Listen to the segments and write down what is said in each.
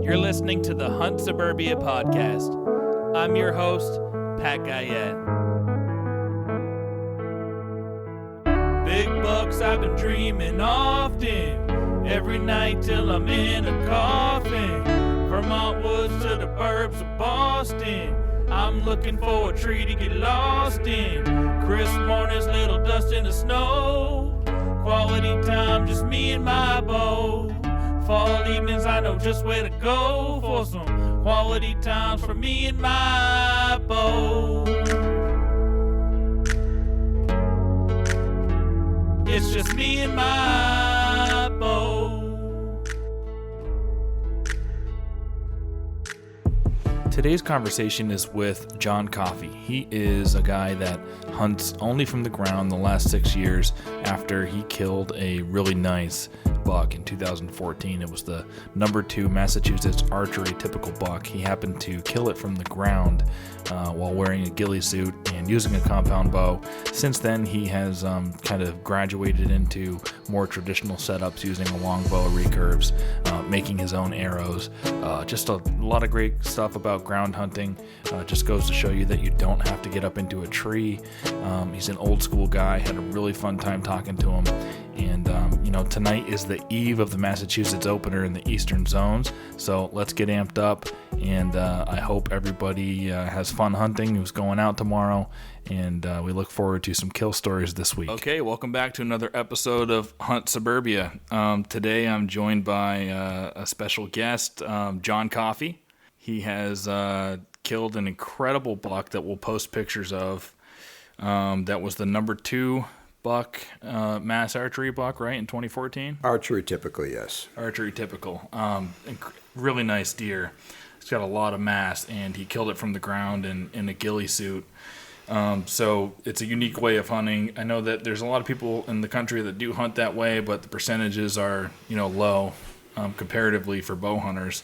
You're listening to the Hunt Suburbia podcast. I'm your host, Pat Guyette. Big bucks I've been dreaming often, every night till I'm in a coffin. Vermont woods to the burbs of Boston, I'm looking for a tree to get lost in. Crisp mornings, little dust in the snow. Quality time, just me and my bow. Fall evenings, I know just where to go for some quality times for me and my bow. It's just me and my bow. Today's conversation is with John Coffey. He is a guy that hunts only from the ground the last 6 years after he killed a really nice buck in 2014. It was the number 2 Massachusetts Archery Typical Buck. He happened to kill it from the ground while wearing a ghillie suit and using a compound bow. Since then, he has kind of graduated into more traditional setups using a longbow, recurves, making his own arrows. Just a lot of great stuff about ground hunting. Just goes to show you that you don't have to get up into a tree. He's an old school guy. Had a really fun time talking to him. And, tonight is the eve of the Massachusetts opener in the Eastern Zones. So let's get amped up. And I hope everybody has fun hunting who's going out tomorrow. And we look forward to some kill stories this week. Okay, welcome back to another episode of Hunt Suburbia. Today I'm joined by a special guest, John Coffey. He has killed an incredible buck that we'll post pictures of. That was the number 2 buck, mass archery buck, right, in 2014? Archery typically, yes. Archery typical. Really nice deer. It's got a lot of mass, and he killed it from the ground in a ghillie suit. So it's a unique way of hunting. I know that there's a lot of people in the country that do hunt that way, but the percentages are, low comparatively for bow hunters.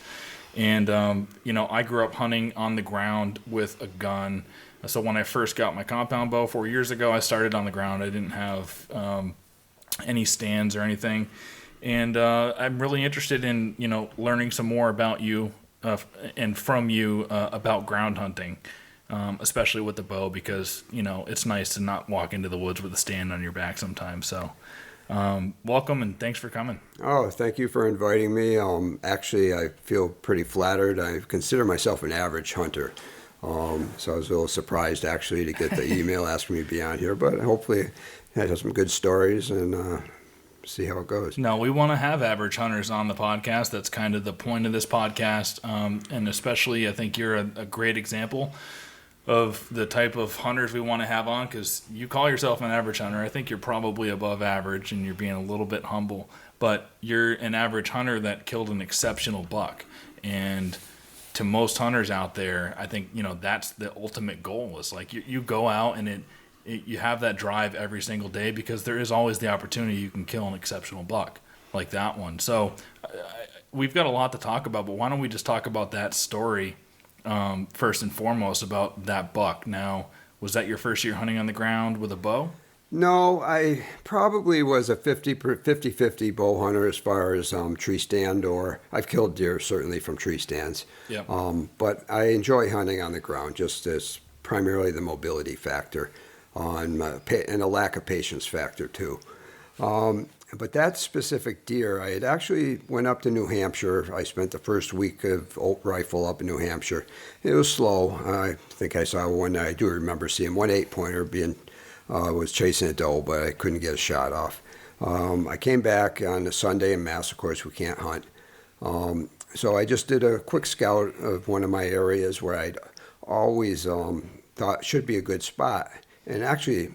And, I grew up hunting on the ground with a gun. So when I first got my compound bow 4 years ago, I started on the ground. I didn't have any stands or anything. And I'm really interested in, learning some more about you and from you about ground hunting, especially with the bow, because, it's nice to not walk into the woods with a stand on your back sometimes. So welcome and thanks for coming. Oh, thank you for inviting me. Actually, I feel pretty flattered. I consider myself an average hunter. So I was a little surprised, actually, to get the email asking me to be on here. But hopefully I have some good stories and see how it goes. No, we want to have average hunters on the podcast. That's kind of the point of this podcast. And especially, I think you're a great example of the type of hunters we want to have on, because you call yourself an average hunter. I think you're probably above average and you're being a little bit humble. But you're an average hunter that killed an exceptional buck. And to most hunters out there, I think, that's the ultimate goal. Is like you go out and you have that drive every single day, because there is always the opportunity you can kill an exceptional buck like that one. So we've got a lot to talk about, but why don't we just talk about that story first and foremost, about that buck. Now, was that your first year hunting on the ground with a bow? No, I probably was a 50-50 bow hunter as far as tree stand, or I've killed deer certainly from tree stands. Yep. But I enjoy hunting on the ground, just as primarily the mobility factor and a lack of patience factor too. But that specific deer, I had actually went up to New Hampshire. I spent the first week of old rifle up in New Hampshire. It was slow. I think I saw one. I do remember seeing one 8-pointer being was chasing a doe, but I couldn't get a shot off. I came back on a Sunday in Mass. Of course, we can't hunt. So I just did a quick scout of one of my areas where I'd always thought should be a good spot. And actually,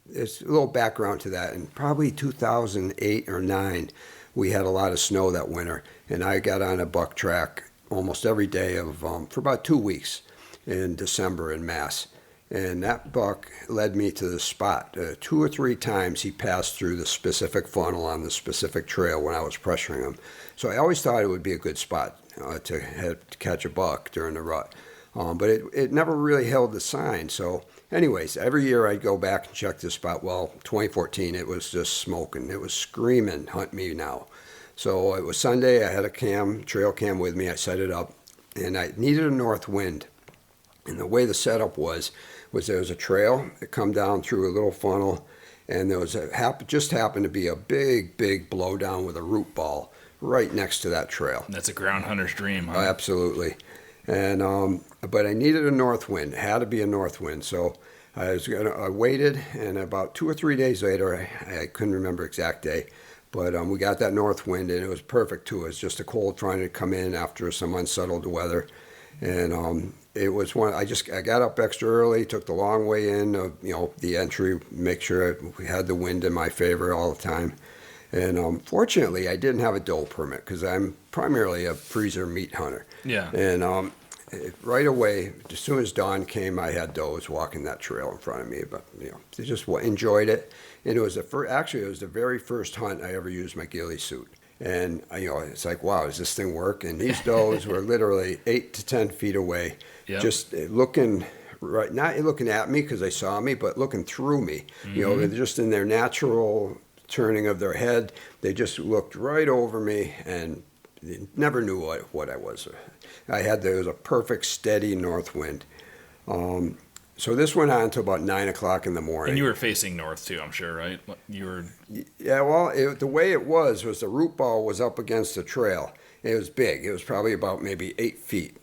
there's a little background to that. In probably 2008 or 9, we had a lot of snow that winter, and I got on a buck track almost every day for about 2 weeks in December in Mass. And that buck led me to the spot. 2 or 3 times he passed through the specific funnel on the specific trail when I was pressuring him. So I always thought it would be a good spot to catch a buck during the rut. But it never really held the sign. So anyways, every year I'd go back and check this spot. Well, 2014, it was just smoking. It was screaming, hunt me now. So it was Sunday. I had a trail cam with me. I set it up, and I needed a north wind. And the way the setup was there was a trail that come down through a little funnel, and there was just happened to be a big blowdown with a root ball right next to that trail. That's a ground hunter's dream, huh? Absolutely. And but I needed a north wind. It had to be a north wind. So I waited, and about 2 or 3 days later, I couldn't remember exact day, but we got that north wind, and it was perfect too. It was just a cold trying to come in after some unsettled weather, and it was one. I got up extra early, took the long way in, the entry, make sure we had the wind in my favor all the time. And fortunately, I didn't have a doe permit because I'm primarily a freezer meat hunter. Yeah. And right away, as soon as dawn came, I had does walking that trail in front of me. But they just enjoyed it. And it was the very first hunt I ever used my ghillie suit. And it's like, wow, does this thing work? And these does were literally 8 to 10 feet away, just looking. Right, not looking at me because they saw me, but looking through me. They're just in their natural turning of their head. They just looked right over me and never knew what I was. There was a perfect steady north wind. So this went on until about 9 o'clock in the morning. And you were facing north too, I'm sure, right? Yeah, well, the way it was the root ball was up against the trail. It was big. It was probably about maybe 8 feet.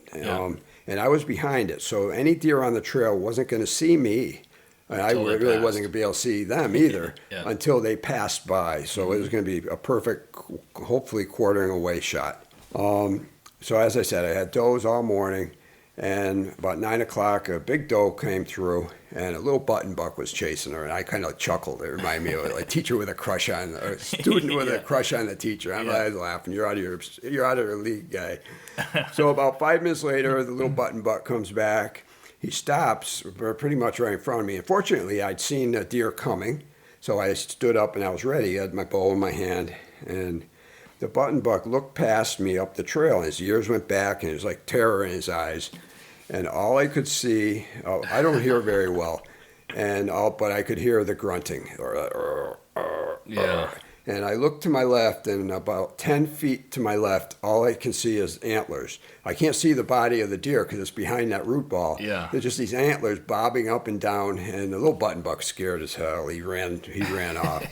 And I was behind it. So any deer on the trail wasn't going to see me. And I really wasn't going to be able to see them either until they passed by. So it was going to be a perfect, hopefully quartering away shot. So as I said, I had does all morning. And about 9 o'clock, a big doe came through, and a little button buck was chasing her. And I kind of chuckled. It reminded me of a teacher with a crush on, or a student with a crush on the teacher. I was laughing. You're out of your league, guy. So about 5 minutes later, the little button buck comes back. He stops pretty much right in front of me. And fortunately, I'd seen a deer coming, so I stood up and I was ready. I had my bow in my hand, and the button buck looked past me up the trail, and his ears went back, and there was like terror in his eyes. And all I could see, I don't hear very well, but I could hear the grunting. And I looked to my left, and about 10 feet to my left, all I can see is antlers. I can't see the body of the deer because it's behind that root ball. Yeah. There's just these antlers bobbing up and down, and the little button buck scared as hell. He ran off.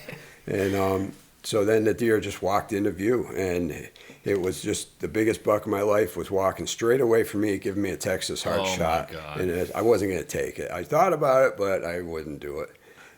And so then the deer just walked into view, and it was just the biggest buck of my life was walking straight away from me, giving me a Texas hard shot. My God. And I wasn't going to take it. I thought about it, but I wouldn't do it.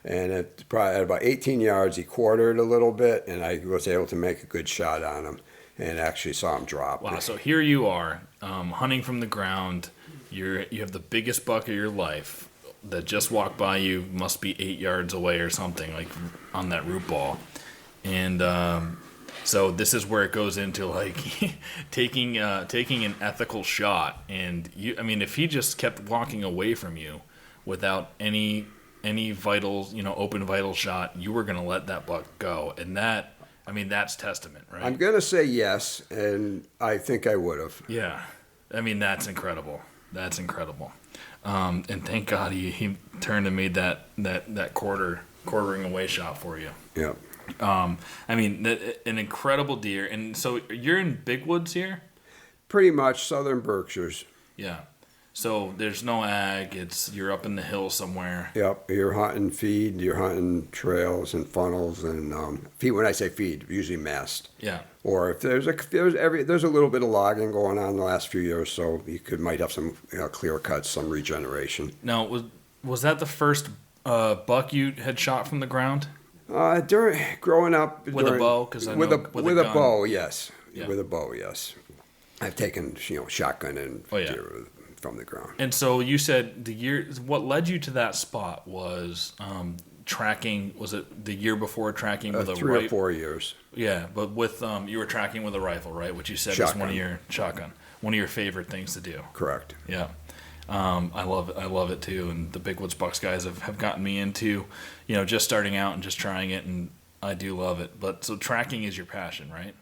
And at about 18 yards, he quartered a little bit, and I was able to make a good shot on him and actually saw him drop. Wow, so here you are, hunting from the ground. You have the biggest buck of your life that just walked by you, must be 8 yards away or something, like on that root ball. And so this is where it goes into like taking an ethical shot. And if he just kept walking away from you without any vital, open vital shot, you were going to let that buck go. And that's testament, right? I'm going to say yes, and I think I would have. Yeah. That's incredible. That's incredible. And thank God he turned and made that quartering away shot for you. Yeah. An incredible deer. And so you're in Big Woods here? Pretty much southern Berkshires. Yeah. So there's no ag. You're up in the hills somewhere. Yep. You're hunting feed. You're hunting trails and funnels and feed. When I say feed, usually mast. Yeah. Or if there's a little bit of logging going on the last few years, so you might have some clear cuts, some regeneration. Now, was that the first buck you had shot from the ground? Growing up with a bow, with a bow, yes. Yeah. With a bow, yes. I've taken shotgun and deer from the ground. And so you said what led you to that spot was tracking. Was it the year before tracking with a 3 or 4 years? Yeah, but with you were tracking with a rifle, right? Which you said is one of your favorite things to do. Correct. Yeah. I love it too, and the Big Woods Bucks guys have gotten me into, just starting out and just trying it, and I do love it. But so tracking is your passion, right?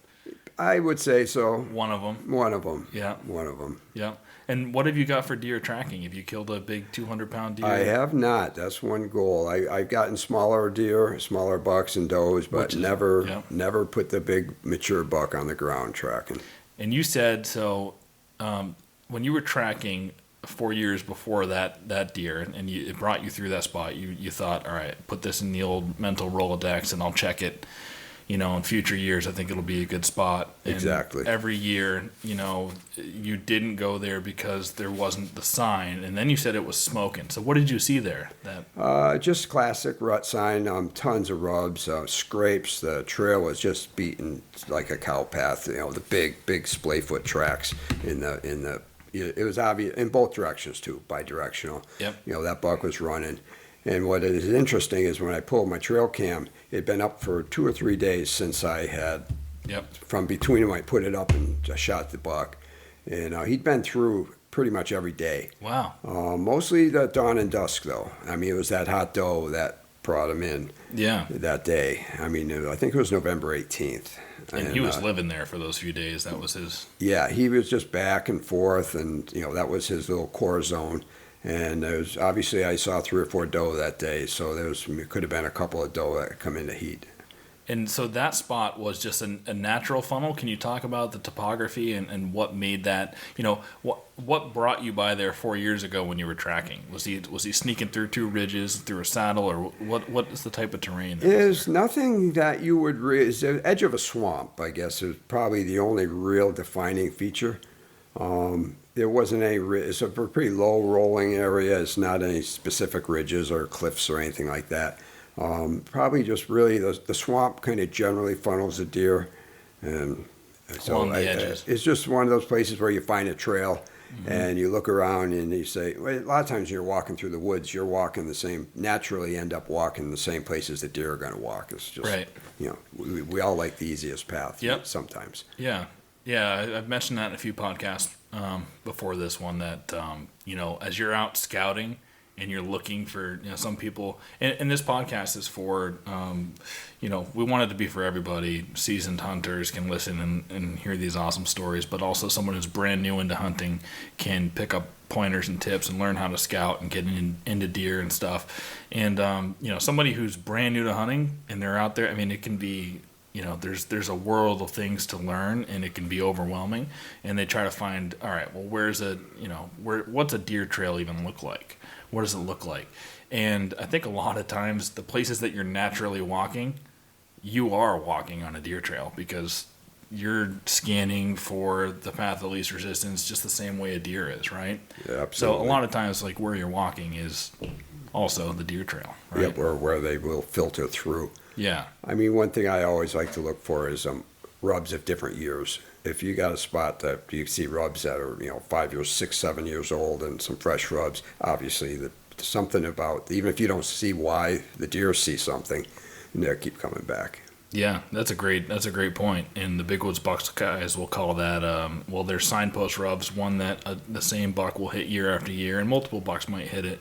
I would say so. One of them. One of them. Yeah. One of them. Yeah. And what have you got for deer tracking? Have you killed a big 200-pound deer? I have not. That's one goal. I've gotten smaller deer, smaller bucks and does, but never put the big mature buck on the ground tracking. And you said, so when you were tracking 4 years before that deer, and it brought you through that spot, you thought, all right, put this in the old mental Rolodex and I'll check it, in future years. I think it'll be a good spot. And exactly. Every year, you didn't go there because there wasn't the sign, and then you said it was smoking. So what did you see there? Just classic rut sign, tons of rubs, scrapes. The trail was just beaten like a cow path, the big splay foot tracks it was obvious in both directions too, bi-directional. Yep. That buck was running. And what is interesting is when I pulled my trail cam, it had been up for 2 or 3 days since I had, from between them, I put it up and I shot the buck. And he'd been through pretty much every day. Wow. Mostly the dawn and dusk, though. I mean, it was that hot doe that brought him in that day. I mean, I think it was November 18th. And he was living there for those few days. That was his... Yeah, he was just back and forth, and, that was his little core zone. And there was, obviously, I saw 3 or 4 doe that day, so it could have been a couple of doe that come into heat. And so that spot was just a natural funnel. Can you talk about the topography and what made that, what brought you by there 4 years ago when you were tracking? Was he sneaking through 2 ridges, through a saddle, or what is the type of terrain? There's nothing that you would, it's the edge of a swamp, I guess, is probably the only real defining feature. There wasn't any, it's a pretty low rolling area. It's not any specific ridges or cliffs or anything like that. Probably just really the swamp kind of generally funnels the deer, and so along the edges. It's just one of those places where you find a trail, and you look around and you say, well, a lot of times you're walking through the woods, you're walking naturally end up walking the same places that deer are going to walk. It's just, right. We all like the easiest path sometimes. Yeah. I've mentioned that in a few podcasts before this one that, as you're out scouting and you're looking for, some people, and this podcast is for, we want it to be for everybody. Seasoned hunters can listen and hear these awesome stories, but also someone who's brand new into hunting can pick up pointers and tips and learn how to scout and get into deer and stuff. And, somebody who's brand new to hunting and they're out there, I mean, it can be, there's a world of things to learn, and it can be overwhelming. And they try to find, all right, well, what's a deer trail even look like? What does it look like? And I think a lot of times the places that you're naturally walking, you are walking on a deer trail because you're scanning for the path of least resistance just the same way a deer is, right? Yeah, absolutely. So a lot of times, like where you're walking is also the deer trail, right? Yep, or where they will filter through. Yeah. I mean, one thing I always like to look for is rubs of different years. If you got a spot that you see rubs that are 5 years, 6, 7 years old, and some fresh rubs, obviously something about, even if you don't see why, the deer see something, and they'll keep coming back. Yeah, that's a great point. And the Big Woods Bucks guys will call that, there's signpost rubs, one that the same buck will hit year after year, and multiple bucks might hit it.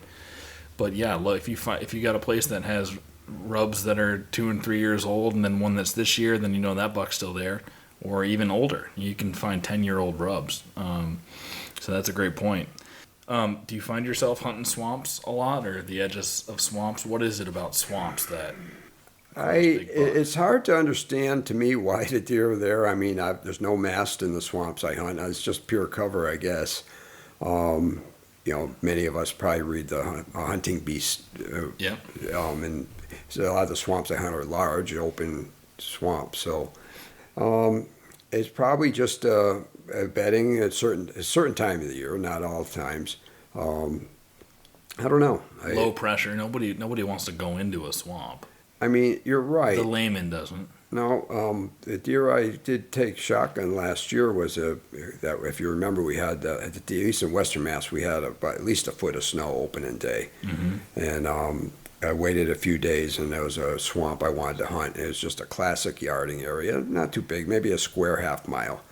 But yeah, look, if you got a place that has rubs that are 2 and 3 years old, and then one that's this year, then that buck's still there, or even older. You can find 10-year-old rubs. So that's a great point. Do you find yourself hunting swamps a lot, or the edges of swamps? What is it about swamps that? It's hard to understand to me why the deer are there. I mean, there's no mast in the swamps I hunt. It's just pure cover, I guess. Many of us probably read the Hunting Beast. And so a lot of the swamps I hunt are large, open swamps. So it's probably just bedding at a certain time of the year, not all times. I don't know. Low pressure. Nobody wants to go into a swamp. I mean, you're right. The layman doesn't. No, the deer I did take shotgun last year was that if you remember, we had at least in Western Mass we had at least a foot of snow opening day, and I waited a few days, and there was a swamp I wanted to hunt. It was just a classic yarding area, not too big, maybe a square half mile,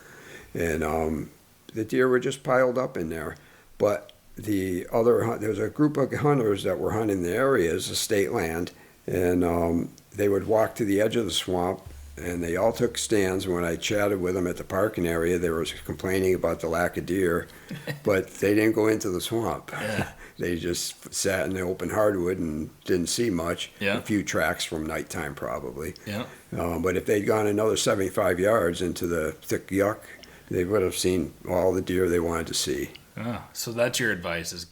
and the deer were just piled up in there. But there was a group of hunters that were hunting the area as a state land. And they would walk to the edge of the swamp and they all took stands. When I chatted with them at the parking area, they were complaining about the lack of deer, but they didn't go into the swamp. Yeah. They just sat in the open hardwood and didn't see much. Yeah. A few tracks from nighttime probably. Yeah. But if they'd gone another 75 yards into the thick yuck, they would have seen all the deer they wanted to see. So that's your advice, is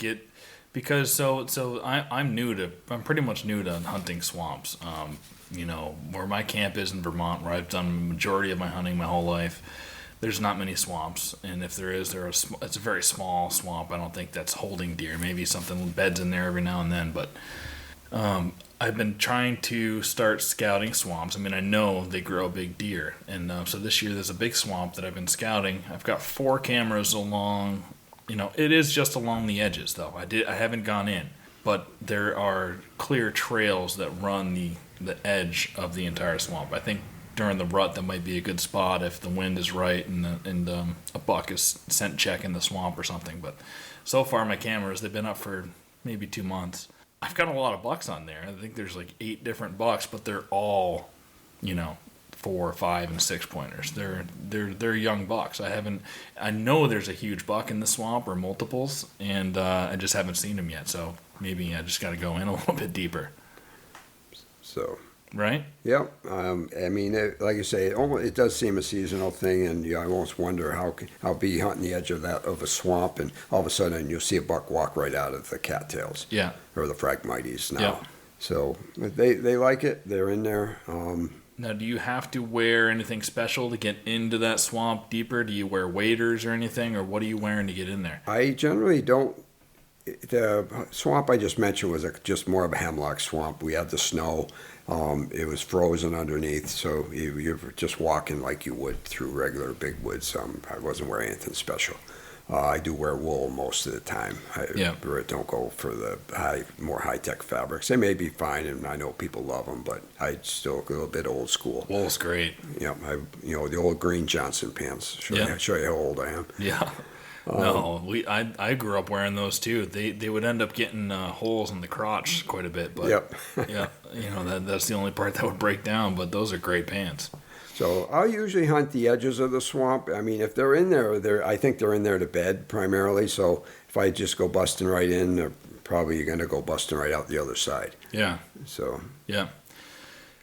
because I'm pretty much new to hunting swamps. Where my camp is in Vermont, where I've done the majority of my hunting my whole life, there's not many swamps, and if there is, it's a very small swamp. I don't think that's holding deer. Maybe something beds in there every now and then, but I've been trying to start scouting swamps. I mean, I know they grow big deer, and so this year there's a big swamp that I've been scouting. I've got 4 cameras along. It is just along the edges, though. I haven't gone in, but there are clear trails that run the edge of the entire swamp. I think during the rut, that might be a good spot if the wind is right and a buck is scent checking the swamp or something. But so far, my cameras, they've been up for maybe 2 months. I've got a lot of bucks on there. I think there's like 8 different bucks, but they're all, 4, 5, and 6 pointers. They're young bucks. I know there's a huge buck in the swamp or multiples, and I just haven't seen them yet. So maybe I just got to go in a little bit deeper. So. Right? Yeah. Like you say, it does seem a seasonal thing, and I almost wonder how be you hunting the edge of a swamp, and all of a sudden you'll see a buck walk right out of the cattails. Yeah. Or the phragmites now. Yeah. So they like it. They're in there. Now, do you have to wear anything special to get into that swamp deeper? Do you wear waders or anything, or what are you wearing to get in there? I generally don't. The swamp I just mentioned was just more of a hemlock swamp. We had the snow. It was frozen underneath, so you're just walking like you would through regular big woods. I wasn't wearing anything special. I do wear wool most of the time. I don't go for the more high-tech fabrics. They may be fine, and I know people love them, but I still a little bit old school. Wool's great. Yeah, the old green Johnson pants. Show you how old I am. Yeah. No, I grew up wearing those too. They would end up getting holes in the crotch quite a bit, but yep. Yeah, that's the only part that would break down. But those are great pants. So I'll usually hunt the edges of the swamp. I mean, if they're in there, I think they're in there to bed primarily. So if I just go busting right in, they're probably going to go busting right out the other side. Yeah. So. Yeah.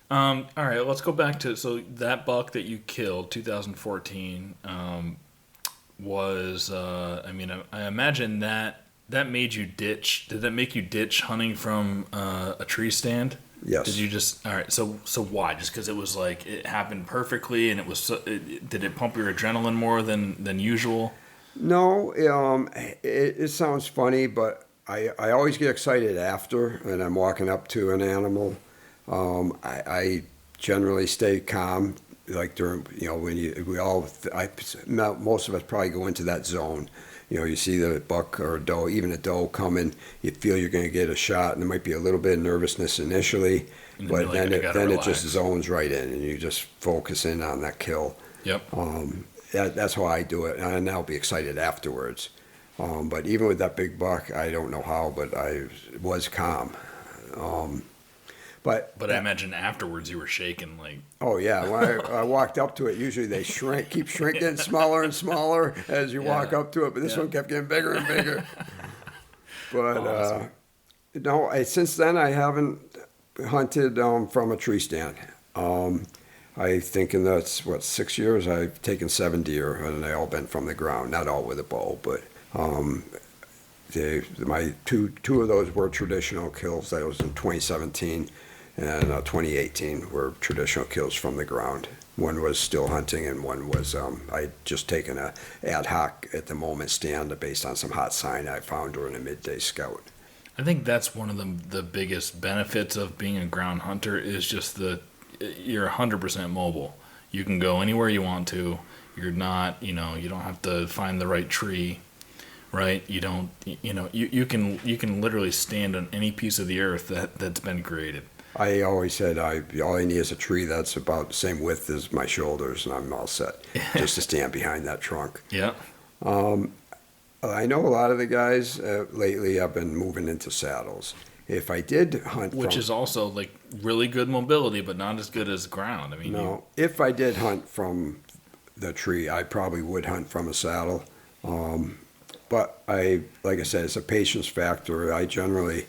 All right, let's go back to that buck that you killed, 2014. Was I imagine that made you ditch. Did that make you ditch hunting from a tree stand? Yes. Did you just all right? So why? Just because it was like it happened perfectly, and did it pump your adrenaline more than usual? No. It sounds funny, but I always get excited after, and I'm walking up to an animal. I generally stay calm. Like during, most of us probably go into that zone. You see the buck or a doe, even a doe coming, you feel you're going to get a shot, and there might be a little bit of nervousness initially, but then it just zones right in, and you just focus in on that kill. Yep. That's how I do it, and I'll be excited afterwards. But even with that big buck, I don't know how, but I was calm. But I imagine afterwards you were shaking like. Oh yeah, when I walked up to it, usually they keep shrinking smaller and smaller as you walk up to it. But this one kept getting bigger and bigger. But awesome. No, since then I haven't hunted from a tree stand. I think in that's 6 years I've taken 7 deer, and they all been from the ground, not all with a bow, but. My two of those were traditional kills. That was in 2017 and 2018 were traditional kills from the ground. One was still hunting, and one was I'd just taken a ad hoc at the moment stand based on some hot sign I found during a midday scout. I think that's one of the biggest benefits of being a ground hunter is just you're 100% mobile. You can go anywhere you want to. You're not, you don't have to find the right tree. Right, you don't. You can literally stand on any piece of the earth that's been created. I always said all I need is a tree that's about the same width as my shoulders, and I'm all set just to stand behind that trunk. Yeah. I know a lot of the guys lately have been moving into saddles, If I did hunt Which is also like really good mobility, but not as good as ground. I mean, no, if I did hunt from the tree, I probably would hunt from a saddle. But like I said, it's a patience factor. I generally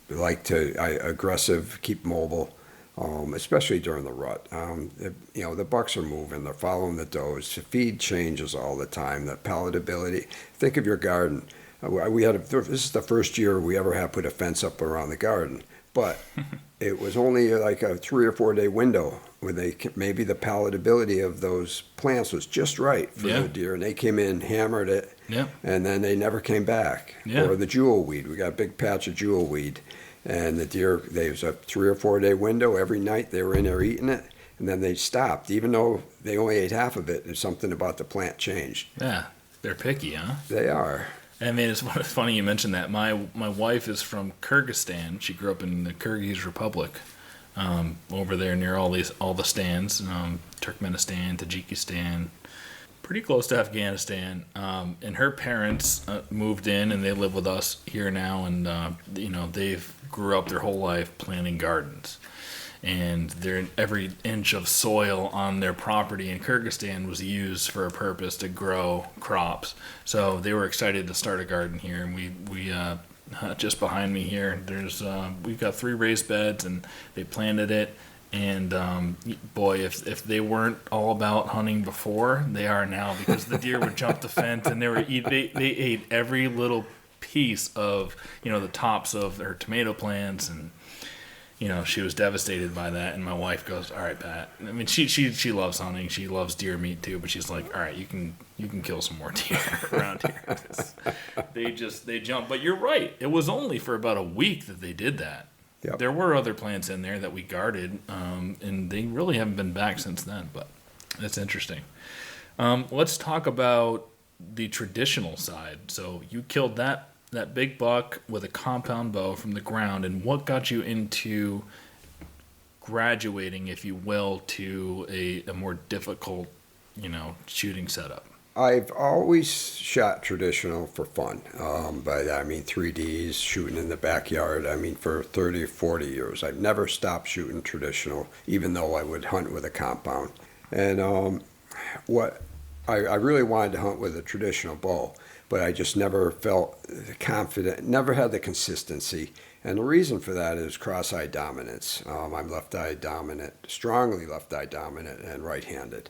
aggressive, keep mobile, especially during the rut. The bucks are moving, they're following the does. The feed changes all the time. The palatability. Think of your garden. This is the first year we ever had put a fence up around the garden, but it was only like a 3 or 4 day window where maybe the palatability of those plants was just right for the deer, and they came in, hammered it, and then they never came back. Or the jewel weed, we got a big patch of jewel weed, and the deer, there was a 3 or 4 day window. Every night they were in there eating it, and then they stopped, even though they only ate half of it. There's something about the plant changed. Yeah, they're picky, huh? They are. I mean, it's funny you mentioned that. My wife is from Kyrgyzstan. She grew up in the Kyrgyz Republic, over there near all the stands, Turkmenistan, Tajikistan, pretty close to Afghanistan. And her parents moved in, and they live with us here now. And they've grew up their whole life planting gardens. And every inch of soil on their property in Kyrgyzstan was used for a purpose to grow crops. So they were excited to start a garden here, and we just behind me here, we've got 3 raised beds, and they planted it. And boy, if they weren't all about hunting before, they are now, because the deer would jump the fence, and they ate every little piece of the tops of their tomato plants. And she was devastated by that, and my wife goes, "All right, Pat." I mean, she loves hunting. She loves deer meat too, but she's like, "All right, you can kill some more deer around here." They jump. But you're right. It was only for about a week that they did that. Yep. There were other plants in there that we guarded, and they really haven't been back since then. But that's interesting. Let's talk about the traditional side. So you killed that big buck with a compound bow from the ground, and what got you into graduating, if you will, to a more difficult, shooting setup? I've always shot traditional for fun, but I mean 3Ds, shooting in the backyard. I mean, for 30 or 40 years, I've never stopped shooting traditional, even though I would hunt with a compound. And I really wanted to hunt with a traditional bow, but I just never felt confident, never had the consistency. And the reason for that is cross-eye dominance. I'm left-eye dominant, strongly left-eye dominant, and right-handed.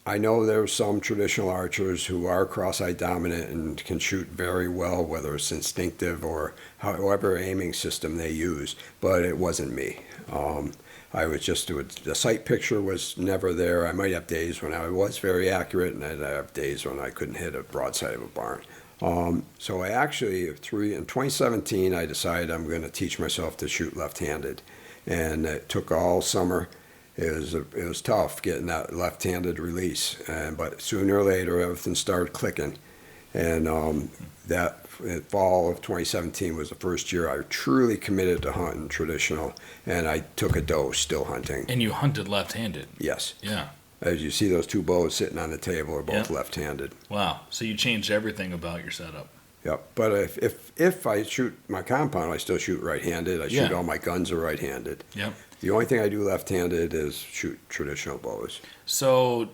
I know there's some traditional archers who are cross-eye dominant and can shoot very well, whether it's instinctive or however aiming system they use, but it wasn't me. I was the sight picture was never there. I might have days when I was very accurate, and I'd have days when I couldn't hit a broadside of a barn. So I actually, in 2017, I decided I'm going to teach myself to shoot left-handed, and it took all summer. It was tough getting that left-handed release, but sooner or later everything started clicking, and that fall of 2017 was the first year I truly committed to hunting traditional, and I took a dose still hunting. And you hunted left-handed? Yes. Yeah. As you see, those 2 bows sitting on the table are both left-handed. Wow. So you changed everything about your setup. Yep. But if I shoot my compound, I still shoot right-handed. I shoot all my guns are right-handed. Yep. The only thing I do left-handed is shoot traditional bows. So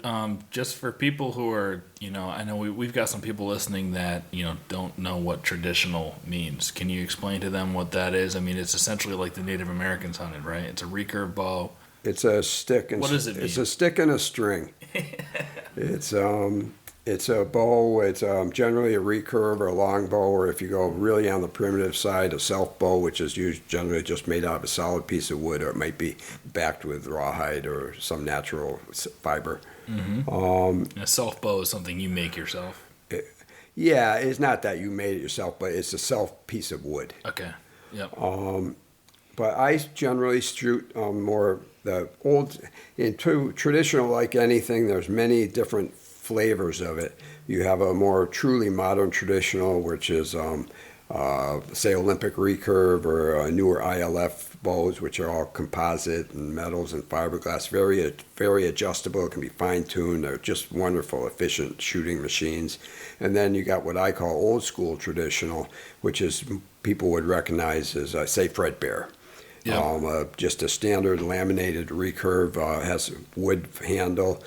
just for people who are, I know we've got some people listening that, don't know what traditional means. Can you explain to them what that is? I mean, it's essentially like the Native Americans hunted, right? It's a recurve bow. It's a stick. What does it mean? It's a stick and a string. It's a bow. It's generally a recurve or a long bow, or if you go really on the primitive side, a self bow, which is generally just made out of a solid piece of wood, or it might be backed with rawhide or some natural fiber. Mm-hmm. A self bow is something you make yourself. It's not that you made it yourself, but it's a self piece of wood. Okay. Yep. But I generally shoot more the old, into traditional, like anything. There's many different flavors of it. You have a more truly modern traditional, which is say Olympic recurve or newer ILF bows, which are all composite and metals and fiberglass, very, very adjustable. It can be fine-tuned. They're just wonderful, efficient shooting machines. And then you got what I call old school traditional, which is people would recognize as, say, Fred Bear. Yeah. Just a standard laminated recurve, has a wood handle,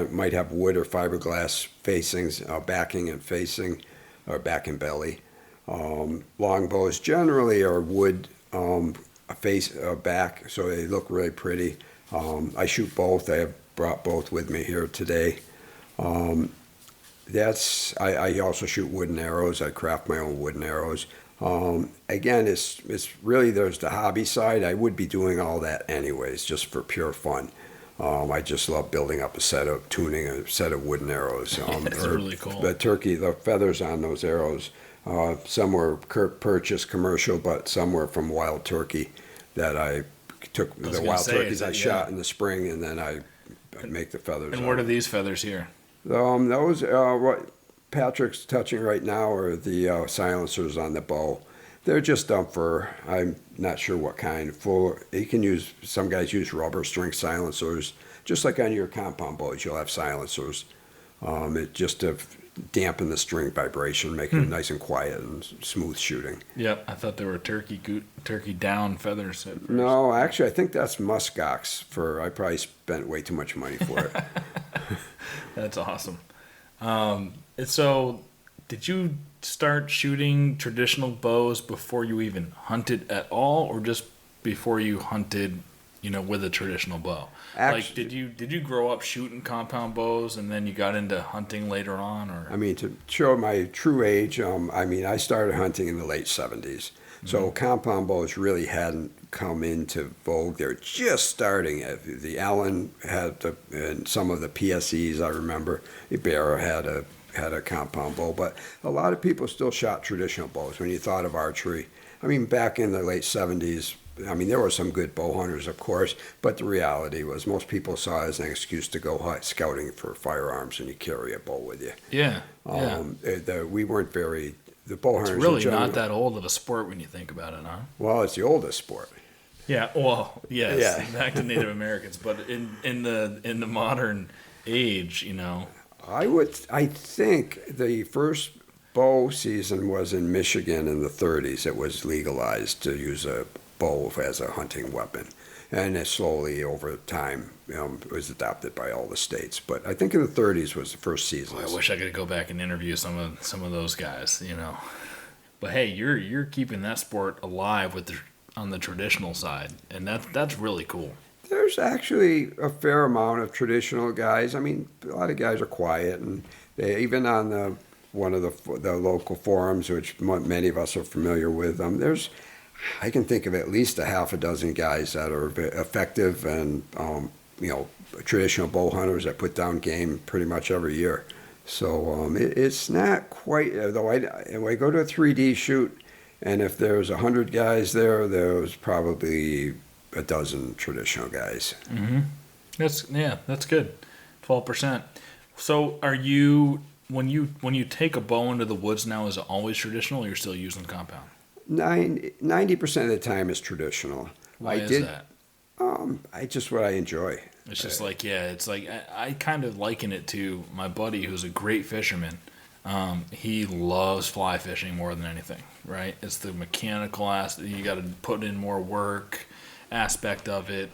might have wood or fiberglass facings, backing and facing, or back and belly. Long bows generally are wood back, so they look really pretty. I shoot both. I have brought both with me here today. I also shoot wooden arrows. I craft my own wooden arrows. Again, it's really, there's the hobby side. I would be doing all that anyways, just for pure fun. I just love building up tuning a set of wooden arrows. That's really cool. The feathers on those arrows, some were purchased commercial, but some were from wild turkey that I took the wild turkeys I shot in the spring, and then I make the feathers. And what are these feathers here? Those, what Patrick's touching right now are the silencers on the bow. They're just for, I'm not sure what kind. Some guys use rubber string silencers. Just like on your compound bows, you'll have silencers. It just to dampen the string vibration, make it nice and quiet and smooth shooting. Yep, I thought they were turkey down feathers at first. No, actually, I think that's muskox. I probably spent way too much money for it. That's awesome. So, did you start shooting traditional bows before you even hunted at all, or just before you hunted, with a traditional bow? Actually, did you grow up shooting compound bows and then you got into hunting later on, or? I mean, to show my true age, I started hunting in the late 70s. So compound bows really hadn't come into vogue. They're just starting. The Allen and some of the PSEs, I remember. Ibarra had a compound bow, but a lot of people still shot traditional bows when you thought of archery. Back in the late 70s, there were some good bow hunters, of course, but the reality was most people saw it as an excuse to go scouting for firearms, and you carry a bow with you. Yeah. We weren't very... The bow hunters... It's really not that old of a sport when you think about it, huh? Well, it's the oldest sport. Yeah, well, yes, yeah. Back to Native Americans, but in the modern age, I think the first bow season was in Michigan in the 30s. It was legalized to use a bow as a hunting weapon, and it slowly over time was adopted by all the states. But I think in the 30s was the first season. I wish I could go back and interview some of those guys, But hey, you're keeping that sport alive on the traditional side, and that's really cool. There's actually a fair amount of traditional guys. A lot of guys are quiet, and they even on one of the local forums, which many of us are familiar with. I can think of at least a half a dozen guys that are effective and traditional bow hunters that put down game pretty much every year. So it's not quite. Though I go to a 3D shoot, and if there's 100 guys there's probably a dozen traditional guys. Mm-hmm. That's good. 12%. So are you when you take a bow into the woods now? Is it always traditional, or you're still using compound? 90% of the time is traditional. Why is that? Just what I enjoy. It's just I kind of liken it to my buddy who's a great fisherman. He loves fly fishing more than anything, right? It's the mechanical aspect. You got to put in more work aspect of it,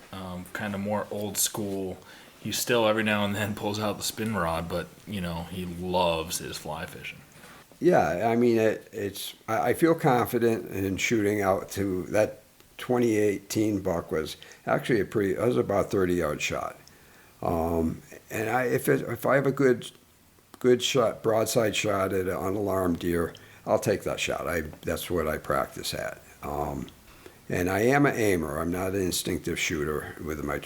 kind of more old school. He still every now and then pulls out the spin rod, but he loves his fly fishing. Yeah, I feel confident in shooting out to that 2018 buck was actually it was about a 30-yard shot. And if I have a good shot, broadside shot at an unalarmed deer, I'll take that shot. That's what I practice at. And I am an aimer. I'm not an instinctive shooter.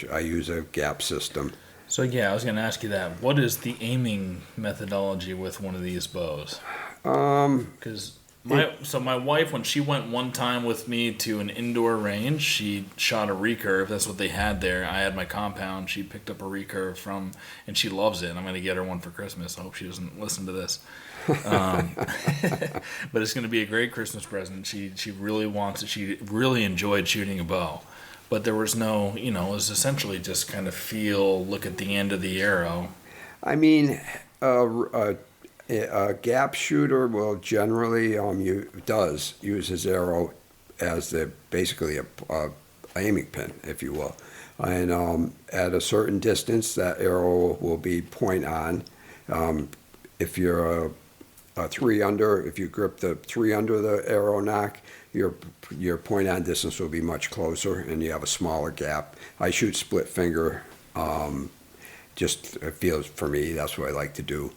I use a gap system. So I was going to ask you that. What is the aiming methodology with one of these bows? Because My wife, when she went one time with me to an indoor range, she shot a recurve. That's what they had there. I had my compound. She picked up a recurve and she loves it. And I'm going to get her one for Christmas. I hope she doesn't listen to this. But it's going to be a great Christmas present. She really wants it. She really enjoyed shooting a bow. But there was no, it was essentially just kind of look at the end of the arrow. I mean, a gap shooter will generally does use his arrow as basically a aiming pin, if you will, and at a certain distance that arrow will be point on. If you're a 3 under, if you grip the 3 under the arrow nock, your point on distance will be much closer, and you have a smaller gap. I shoot split finger. Just it feels for me, that's what I like to do.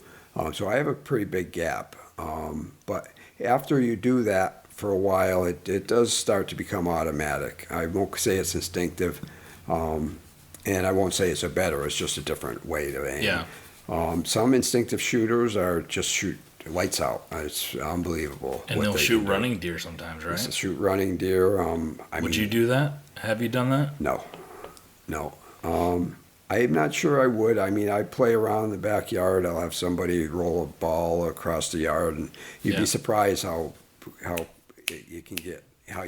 So I have a pretty big gap. But after you do that for a while, it does start to become automatic. I won't say it's instinctive, and I won't say it's it's just a different way to aim. Yeah. Some instinctive shooters are just shoot lights out. It's unbelievable. And they'll shoot running deer sometimes, right? Shoot running deer. Would you do that? Have you done that? No. I'm not sure I would. I mean, I play around in the backyard. I'll have somebody roll a ball across the yard, and you'd be surprised how you can get, how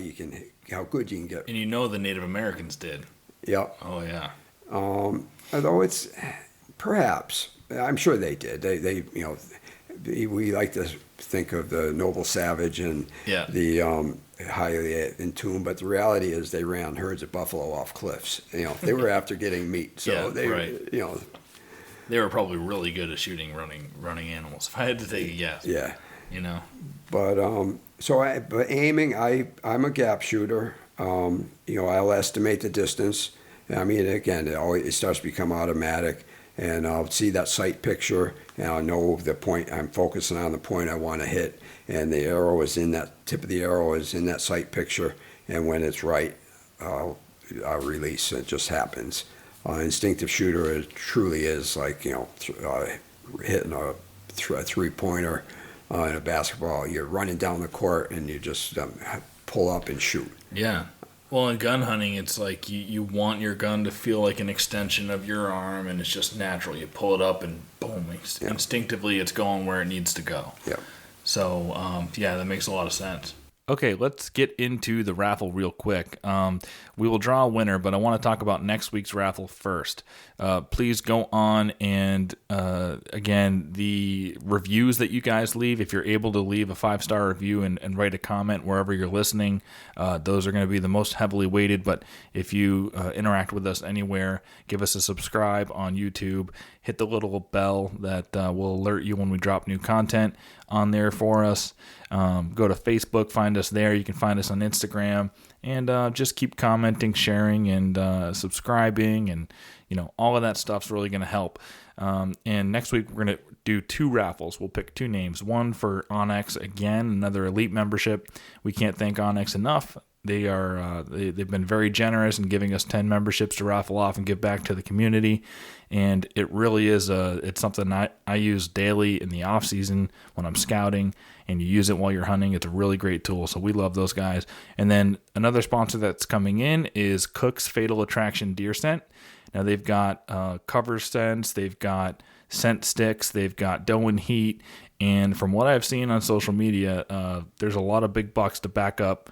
good you can get. And the Native Americans did. Yeah. Oh yeah. Although it's perhaps, I'm sure they did. We like to think of the noble savage and the highly in tune, but the reality is they ran herds of buffalo off cliffs. They were after getting meat, so they they were probably really good at shooting running animals. If I had to take a guess, But but aiming, I'm a gap shooter. I'll estimate the distance. I mean, again, it starts to become automatic. And I'll see that sight picture, and I'll know the point. I'm focusing on the point I want to hit, and the arrow is in that tip of the arrow is in that sight picture. And when it's right, I'll release. It just happens. Instinctive shooter, it truly is like hitting a 3-pointer in a basketball. You're running down the court, and you just pull up and shoot. Yeah. Well, in gun hunting, it's like you want your gun to feel like an extension of your arm, and it's just natural. You pull it up, and boom, instinctively it's going where it needs to go. Yeah. So, that makes a lot of sense. Okay, let's get into the raffle real quick. We will draw a winner, but I want to talk about next week's raffle first. Please go on and, again, the reviews that you guys leave, if you're able to leave a 5-star review and write a comment wherever you're listening, those are going to be the most heavily weighted. But if you interact with us anywhere, give us a subscribe on YouTube, hit the little bell that will alert you when we drop new content on there for us. Go to Facebook, find us there. You can find us on Instagram, and just keep commenting, sharing, and subscribing, and all of that stuff's really going to help. And next week we're going to do 2 raffles. We'll pick 2 names. One for Onyx, again, another elite membership. We can't thank Onyx enough. They are they've been very generous in giving us 10 memberships to raffle off and give back to the community, and it really is it's something I use daily in the off season when I'm scouting, and you use it while you're hunting. It's a really great tool, so we love those guys. And then another sponsor that's coming in is Cook's Fatal Attraction Deer Scent. Now they've got cover scents, they've got scent sticks, they've got doe and heat, and from what I've seen on social media, there's a lot of big bucks to back up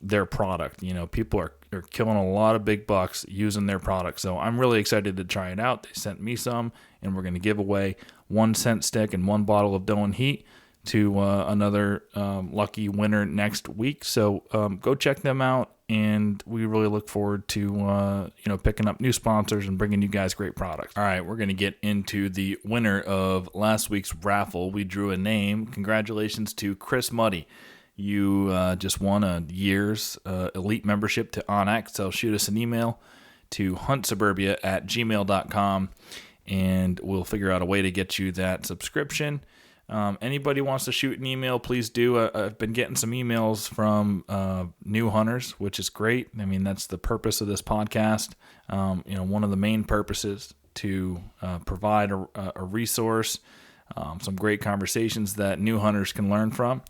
their product. People are killing a lot of big bucks using their product. So I'm really excited to try it out. They sent me some, and we're going to give away 1 scent stick and 1 bottle of doe and heat to another lucky winner next week. So go check them out, and we really look forward to picking up new sponsors and bringing you guys great products. All right, we're going to get into the winner of last week's raffle. We drew a name. Congratulations to Chris Muddy. You just won a year's elite membership to Onyx. So shoot us an email to huntsuburbia@gmail.com, and we'll figure out a way to get you that subscription. Anybody wants to shoot an email, please do. I've been getting some emails from new hunters, which is great. I mean, that's the purpose of this podcast. One of the main purposes to provide a resource, some great conversations that new hunters can learn from.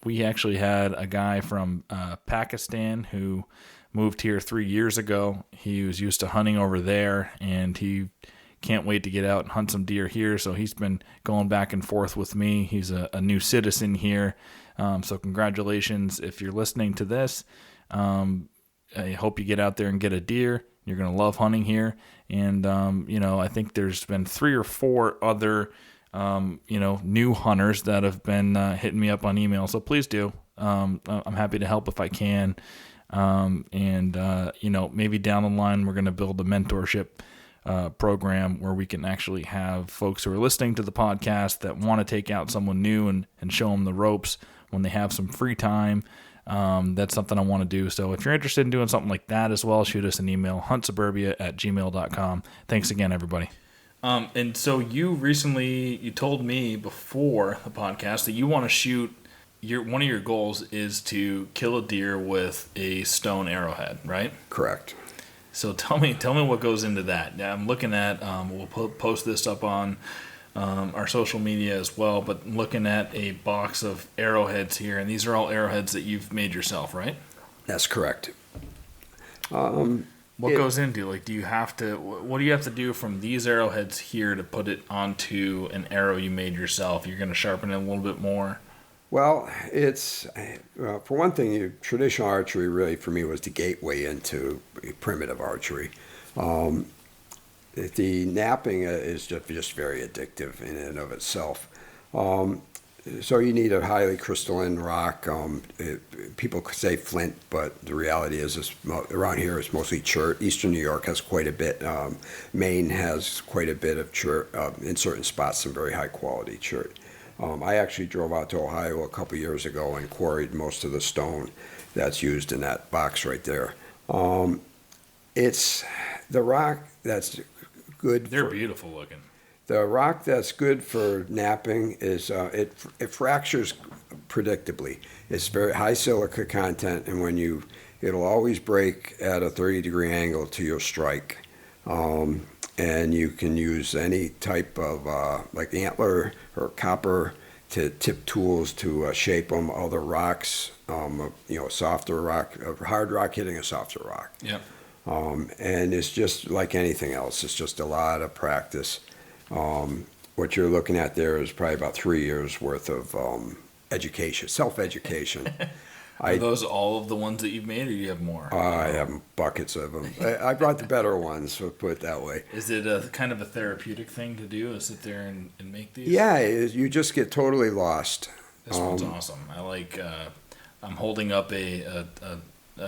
We actually had a guy from Pakistan who moved here 3 years ago. He was used to hunting over there, and he can't wait to get out and hunt some deer here. So he's been going back and forth with me. He's a new citizen here. So congratulations if you're listening to this. I hope you get out there and get a deer. You're going to love hunting here. And, I think there's been 3 or 4 other, new hunters that have been hitting me up on email. So please do. I'm happy to help if I can. Maybe down the line, we're going to build a mentorship program where we can actually have folks who are listening to the podcast that want to take out someone new and show them the ropes when they have some free time. That's something I want to do. So if you're interested in doing something like that as well, shoot us an email, huntsuburbia@gmail.com. Thanks again, everybody. And so you told me before the podcast that you want to shoot, one of your goals is to kill a deer with a stone arrowhead, right? Correct. So tell me what goes into that. Now, I'm looking at, we'll post this up on our social media as well, but looking at a box of arrowheads here, and these are all arrowheads that you've made yourself, right? That's correct. What goes into, what do you have to do from these arrowheads here to put it onto an arrow you made yourself? You're going to sharpen it a little bit more? Well, it's, for one thing, traditional archery really for me was the gateway into primitive archery. The napping is just very addictive in and of itself. So you need a highly crystalline rock. People could say flint, but the reality is around here it's mostly chert. Eastern New York has quite a bit. Maine has quite a bit of chert. In certain spots, some very high quality chert. I actually drove out to Ohio a couple years ago and quarried most of the stone that's used in that box right there. It's the rock that's good. They're beautiful looking. The rock that's good for napping is it fractures predictably. It's very high silica content, and it'll always break at a 30-degree angle to your strike. And you can use any type of like antler or copper to tip tools to shape them. Other rocks, softer rock, a hard rock hitting a softer rock. Yeah. And it's just like anything else. It's just a lot of practice. What you're looking at there is probably about 3 years worth of education, self-education. Are those all of the ones that you've made, or do you have more? I have buckets of them. I brought the better ones, so put it that way. Is it a kind of a therapeutic thing to do, to sit there and make these? Yeah, you just get totally lost. This one's awesome. I like. I'm holding up a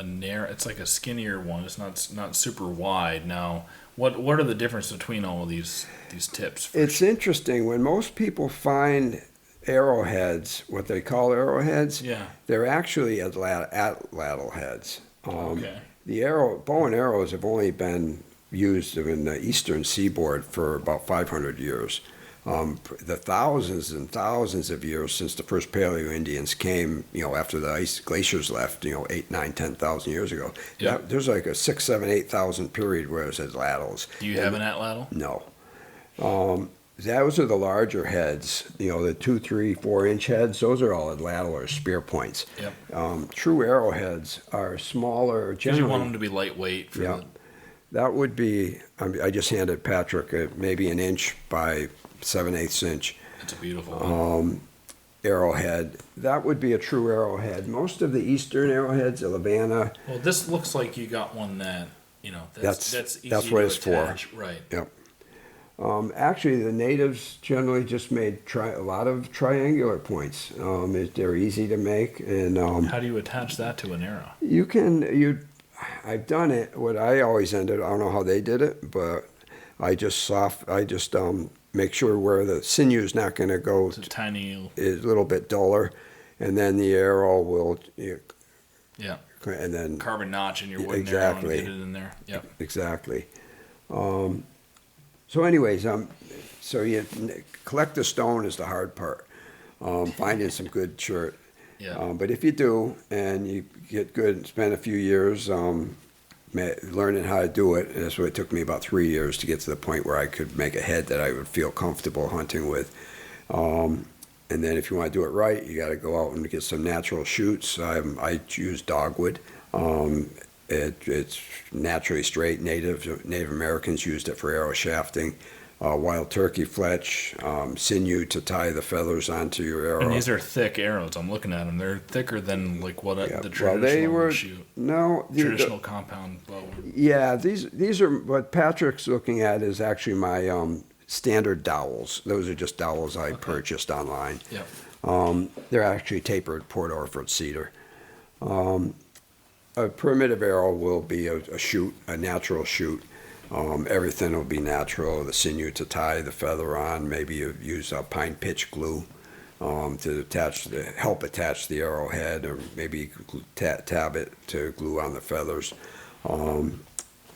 narrow. It's like a skinnier one. It's not super wide. Now, what are the difference between all of these tips? It's interesting when most people find arrowheads, what they call arrowheads, they're actually atlatl heads. Okay. The bow and arrows have only been used in the eastern seaboard for about 500 years. The thousands and thousands of years since the first Paleo Indians came, after the ice glaciers left, 8, 9, 10,000 years ago. Yep. There's like a 6, 7, 8,000 period where it says atlatls. Do you have an atlatl? No. Those are the larger heads, the 2, 3, 4-inch heads. Those are all atlatl or spear points. Yep. True arrowheads are smaller. Because you want them to be lightweight. That would be, I just handed Patrick maybe an inch by 7/8 inch. That's a beautiful one. Arrowhead. That would be a true arrowhead. Most of the eastern arrowheads, the Lavana. Well, this looks like you got one that, that's easy that's what it's attach. for. Right. Yep. Actually, the natives generally just made a lot of triangular points. They're easy to make, and how do you attach that to an arrow? I've done it. What I always ended, I don't know how they did it, but I just make sure where the sinew is not going to go. It's a little bit duller, and then the arrow will. Yeah. And then carbon notch in your wooden arrow and get it in there. Yep. Exactly. So anyways, so you collect the stone is the hard part. Finding some good chert. Yeah. But if you do, and you get good, spend a few years learning how to do it, and that's what it took me about 3 years to get to the point where I could make a head that I would feel comfortable hunting with. And then if you want to do it right, you got to go out and get some natural shoots. I use dogwood. It's naturally straight. Native Americans used it for arrow shafting. Wild turkey fletch, sinew to tie the feathers onto your arrow. And these are thick arrows. I'm looking at them. They're thicker than like what the traditional they were, shoot. No, traditional compound bow. Yeah, these are what Patrick's looking at is actually my standard dowels. Those are just dowels I purchased online. Yep. They're actually tapered Port Orford cedar. A primitive arrow will be a shoot, a natural shoot. Everything will be natural. The sinew to tie the feather on. Maybe you use pine pitch glue to help attach the arrowhead, or maybe tab it to glue on the feathers.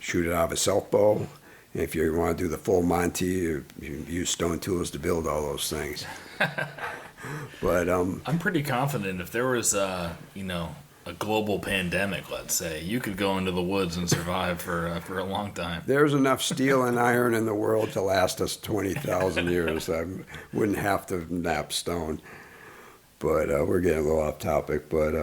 Shoot it out of a self bow. If you want to do the full Monty, you use stone tools to build all those things. But I'm pretty confident if there was a global pandemic, let's say, you could go into the woods and survive for a long time. There's enough steel and iron in the world to last us 20,000 years. I wouldn't have to nap stone. But we're getting a little off topic. But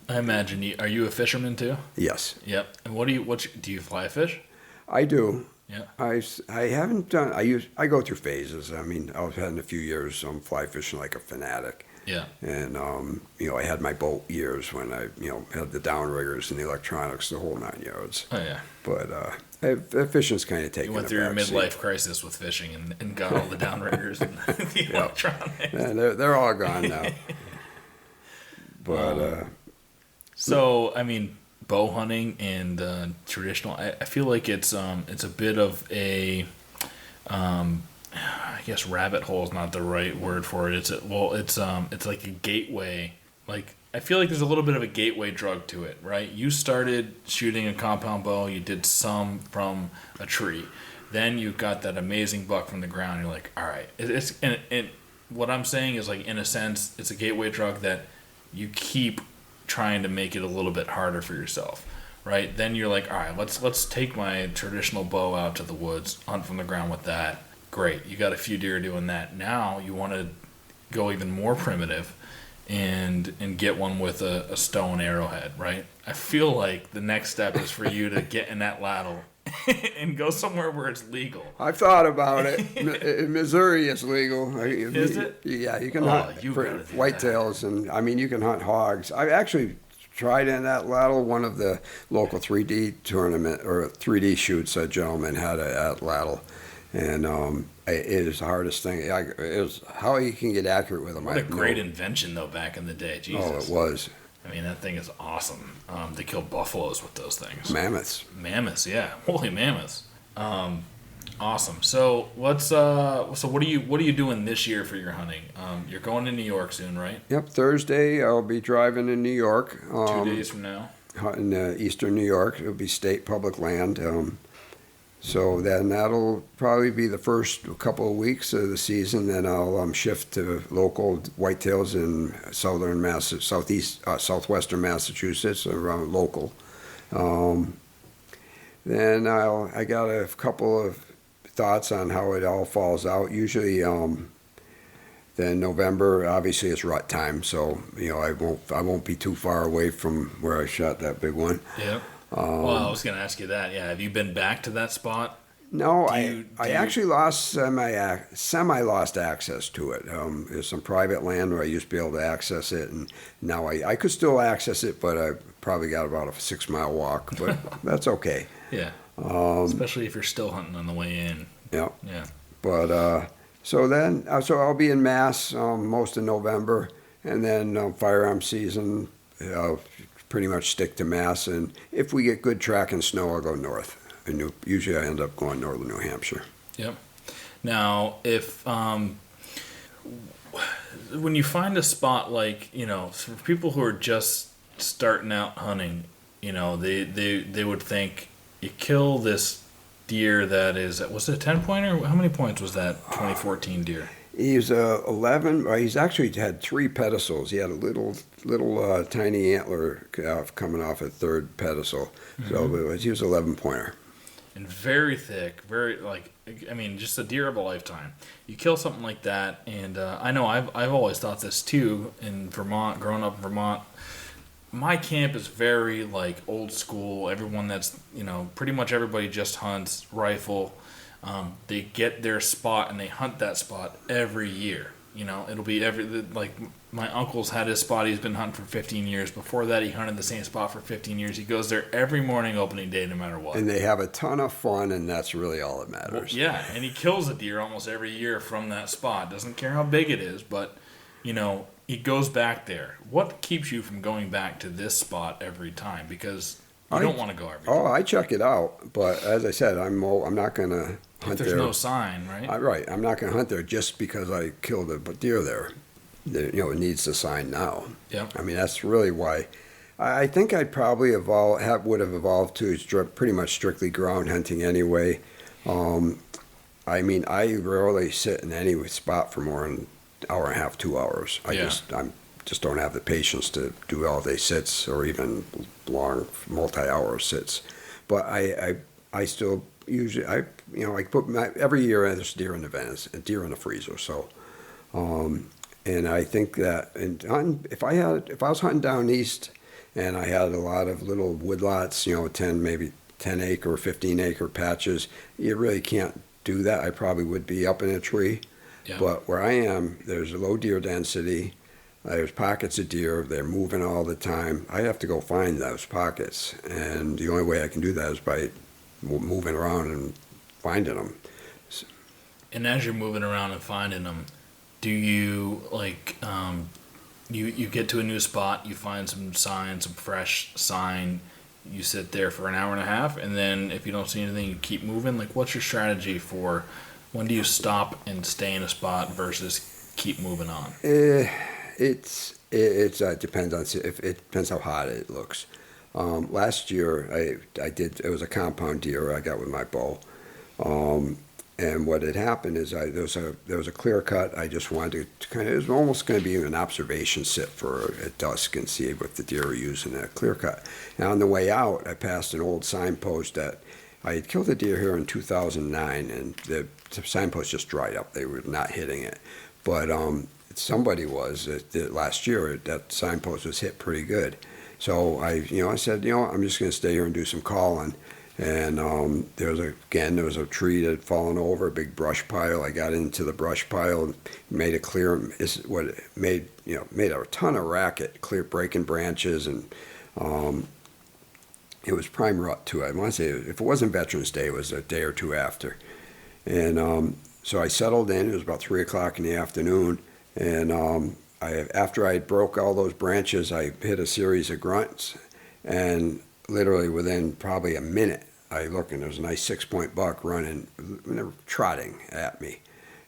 I imagine are you a fisherman too? Yes. Yep. And do you fly fish? I do. Yeah. I haven't done. I go through phases. I mean, I've had in a few years fly fishing like a fanatic. Yeah. And I had my boat years when I had the downriggers and the electronics, the whole 9 yards. Oh yeah. But fishing's kind of taken. You went through your midlife crisis with fishing and got all the downriggers and the electronics. And they're all gone now. But so I mean, bow hunting and traditional. I feel like it's a bit of a. I guess rabbit hole is not the right word for it. It's like a gateway. Like I feel like there's a little bit of a gateway drug to it, right? You started shooting a compound bow. You did some from a tree. Then you got that amazing buck from the ground. You're like, all right. And what I'm saying is, like, in a sense, it's a gateway drug that you keep trying to make it a little bit harder for yourself, right? Then you're like, all right, let's take my traditional bow out to the woods, hunt from the ground with that. Great, you got a few deer doing that. Now you want to go even more primitive and get one with a stone arrowhead, right? I feel like the next step is for you to get in that ladle and go somewhere where it's legal. I've thought about it. In Missouri, it's legal. Is it? Yeah, you can hunt for whitetails, and I mean, you can hunt hogs. I actually tried in that ladle. One of the local 3D tournament or 3D shoots, a gentleman had at ladle. And it is the hardest thing. It was how you can get accurate with them. What a great invention, though, back in the day. Jesus. Oh, it was. I mean, that thing is awesome. They killed buffaloes with those things. Mammoths, yeah. Holy mammoths. Awesome. So what are you doing this year for your hunting? You're going to New York soon, right? Yep. Thursday, I'll be driving in New York. 2 days from now. In eastern New York. It'll be state public land. So then that'll probably be the first couple of weeks of the season. Then I'll shift to local whitetails in southwestern Massachusetts, around local. Then I got a couple of thoughts on how it all falls out. Usually, then November obviously is rut time, so I won't be too far away from where I shot that big one. Yeah. Well, I was going to ask you that. Yeah, have you been back to that spot? No, I actually lost semi-lost access to it. There's some private land where I used to be able to access it, and now I could still access it, but I probably got about a 6-mile walk, but that's okay. Yeah, especially if you're still hunting on the way in. Yeah. Yeah. But so I'll be in Mass most of November, and then firearm season, pretty much stick to Mass, and if we get good track and snow, I'll go north. Usually I end up going northern New Hampshire. Yep. Now, if when you find a spot like, for people who are just starting out hunting, they would think you kill this deer that was it a 10-pointer? How many points was that 2014 deer? He's 11. He's actually had 3 pedestals. He had a little tiny antler coming off a third pedestal. Mm-hmm. So he was 11-pointer. and very thick, just a deer of a lifetime. You kill something like that, and I know I've always thought this too in Vermont, growing up in Vermont. My camp is very like old school. Everyone that's, pretty much everybody just hunts rifle. They get their spot and they hunt that spot every year. It'll be like my uncle's had his spot. He's been hunting for 15 years. Before that, he hunted the same spot for 15 years. He goes there every morning opening day, no matter what. And they have a ton of fun, and that's really all that matters. Well, yeah, and he kills a deer almost every year from that spot. Doesn't care how big it is, but, he goes back there. What keeps you from going back to this spot every time? Because you don't want to go every time. Oh, I check it out, but as I said, I'm not going to hunt there. There's no sign, right? Right. I'm not going to hunt there just because I killed a deer there. It needs the sign now. Yeah. I mean, that's really why. I think I'd probably would have evolved to pretty much strictly ground hunting anyway. I rarely sit in any spot for more than hour and a half, 2 hours. I just don't have the patience to do all day sits or even long multi-hour sits. But I still usually I put every year there's deer in the vents, a deer in the freezer. So, and I think that if I was hunting down east and I had a lot of little woodlots, 10 acre, 15 acre patches, you really can't do that. I probably would be up in a tree. Yeah. But where I am, there's a low deer density. There's pockets of deer. They're moving all the time. I have to go find those pockets. And the only way I can do that is by moving around and finding them. And as you're moving around and finding them, do you, you get to a new spot, you find some sign, some fresh sign, you sit there for an hour and a half, and then if you don't see anything, you keep moving? What's your strategy for when do you stop and stay in a spot versus keep moving on? It depends on it depends how hot it looks. Last year it was a compound deer I got with my bow, and what had happened is there was a clear cut. I just wanted to it was almost going to be an observation sit for at dusk and see what the deer were using a clear cut. And on the way out, I passed an old signpost that I had killed a deer here in 2009, and the signpost just dried up. They were not hitting it, but somebody was last year. That signpost was hit pretty good. So I said, I'm just going to stay here and do some calling. And there was a tree that had fallen over, a big brush pile. I got into the brush pile and made a clear. Made a ton of racket, breaking branches, and it was prime rut too. I want to say if it wasn't Veterans Day, it was a day or two after. And so I settled in. It was about 3:00 in the afternoon, and after I broke all those branches, I hit a series of grunts, and literally within probably a minute, I look and there was a nice 6-point buck running, trotting at me.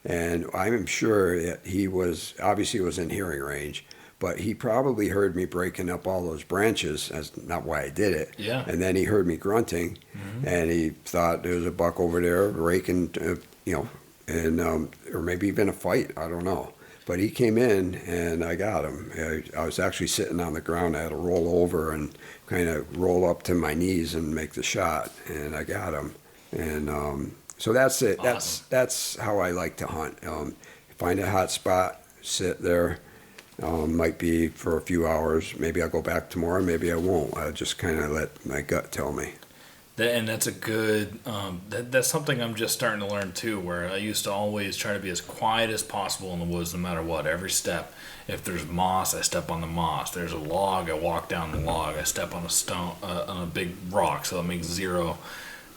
And I'm sure that he was in hearing range, but he probably heard me breaking up all those branches. That's not why I did it. Yeah. And then he heard me grunting, and he thought there was a buck over there raking, or maybe even a fight. I don't know. But he came in, and I got him. I was actually sitting on the ground. I had to roll over and kind of roll up to my knees and make the shot, and I got him. And so that's it. Awesome. That's how I like to hunt. Find a hot spot, sit there. Might be for a few hours. Maybe I'll go back tomorrow. Maybe I won't. I'll just kind of let my gut tell me. And that's a good, that's something I'm just starting to learn too, where I used to always try to be as quiet as possible in the woods no matter what, every step. If there's moss, I step on the moss. There's a log, I walk down the log. I step on a stone, on a big rock, so it makes zero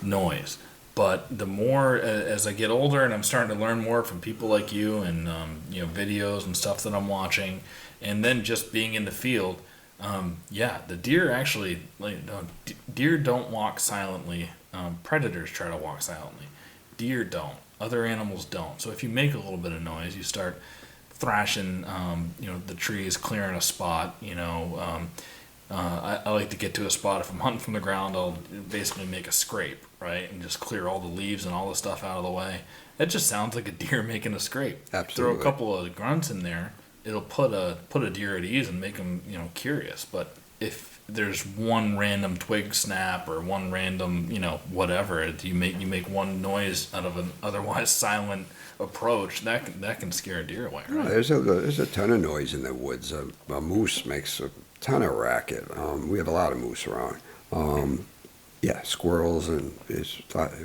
noise. But the more, as I get older and I'm starting to learn more from people like you and, videos and stuff that I'm watching, and then just being in the field, the deer actually, deer don't walk silently. Predators try to walk silently. Deer don't. Other animals don't. So if you make a little bit of noise, you start thrashing, the trees, clearing a spot. I like to get to a spot. If I'm hunting from the ground, I'll basically make a scrape, right, and just clear all the leaves and all the stuff out of the way. It just sounds like a deer making a scrape. Absolutely. Throw a couple of grunts in there. It'll put a deer at ease and make them, curious. But if there's one random twig snap or one random, whatever. You make one noise out of an otherwise silent approach, that can scare a deer away, right? There's a ton of noise in the woods. A moose makes a ton of racket. We have a lot of moose around. Yeah, squirrels and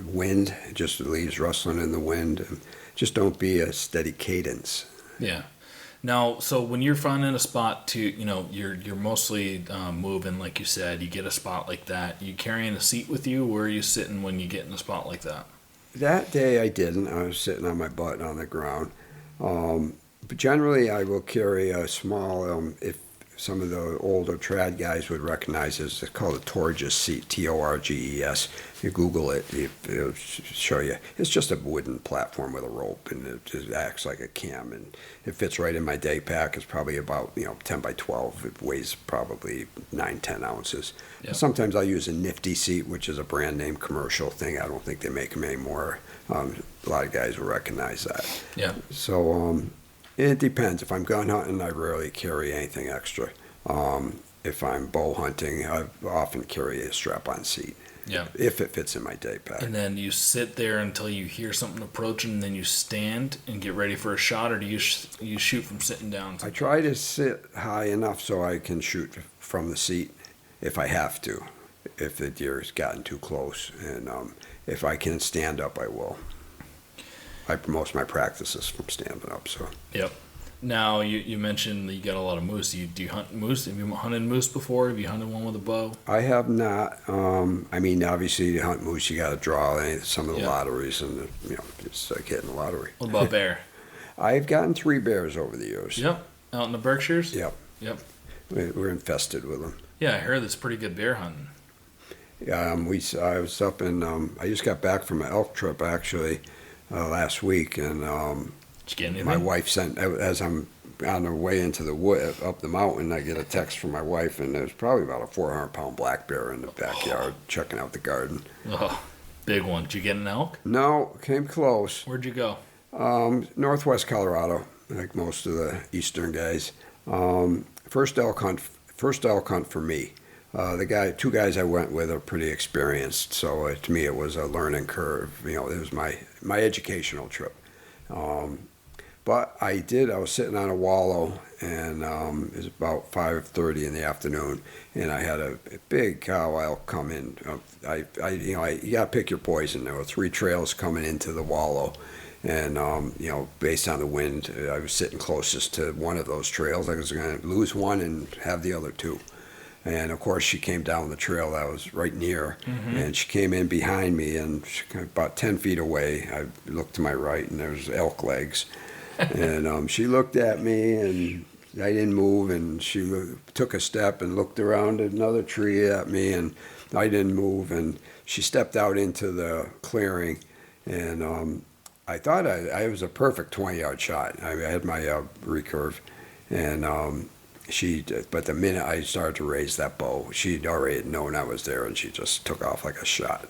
wind, just the leaves rustling in the wind. Just don't be a steady cadence. Yeah. Now, so when you're finding a spot to, you're mostly moving, like you said, you get a spot like that. You carrying a seat with you? Where are you sitting when you get in a spot like that? That day I didn't. I was sitting on my butt on the ground. But generally I will carry a small, if some of the older trad guys would recognize it, it's called a Torges seat, Torges. If you Google it, it'll show you. It's just a wooden platform with a rope, and it just acts like a cam, and it fits right in my day pack. It's probably about 10 by 12. It weighs probably 9-10 ounces. Yep. Sometimes I'll use a Nifty seat, which is a brand name commercial thing. I don't think they make them anymore. A lot of guys will recognize that. Yeah. So it depends. If I'm gun hunting, I rarely carry anything extra. If I'm bow hunting, I often carry a strap-on seat. Yeah. If it fits in my day pack. And then you sit there until you hear something approaching, and then you stand and get ready for a shot, or do you shoot from sitting down? I try to sit high enough so I can shoot from the seat if I have to, if the deer has gotten too close. And if I can stand up, I will. Most of my practice is from standing up. So. Yep. Now, you mentioned that you got a lot of moose. Do you hunt moose? Have you hunted moose before? Have you hunted one with a bow? I have not. Obviously, to hunt moose, you got to draw some of the lotteries, and it's like hitting the lottery. What about bear? I've gotten 3 bears over the years. Yep. Out in the Berkshires? Yep. We're infested with them. Yeah, I heard that's pretty good bear hunting. I was up in. I just got back from an elk trip actually last week, and did you get anything? my wife sent, as I'm on the way into the wood up the mountain, I get a text from my wife, and there's probably about a 400-pound black bear in the backyard checking out the garden. Oh, big one. Did you get an elk? No, came close. Where'd you go? Northwest Colorado, like most of the eastern guys. First elk hunt for me. Two guys I went with are pretty experienced, so to me it was a learning curve. It was my educational trip. But I was sitting on a wallow, and it was about 5:30 in the afternoon, and I had a big cow elk come in. You gotta pick your poison. There were 3 trails coming into the wallow, and based on the wind, I was sitting closest to one of those trails. I was going to lose one and have the other 2. And of course, she came down the trail that was right near, and she came in behind me, and about 10 feet away, I looked to my right, and there was elk legs. And she looked at me, and I didn't move, and she took a step and looked around at another tree at me, and I didn't move, and she stepped out into the clearing, and I thought I was a perfect 20-yard shot. I had my recurve, and but the minute I started to raise that bow, she'd already known I was there, and she just took off like a shot.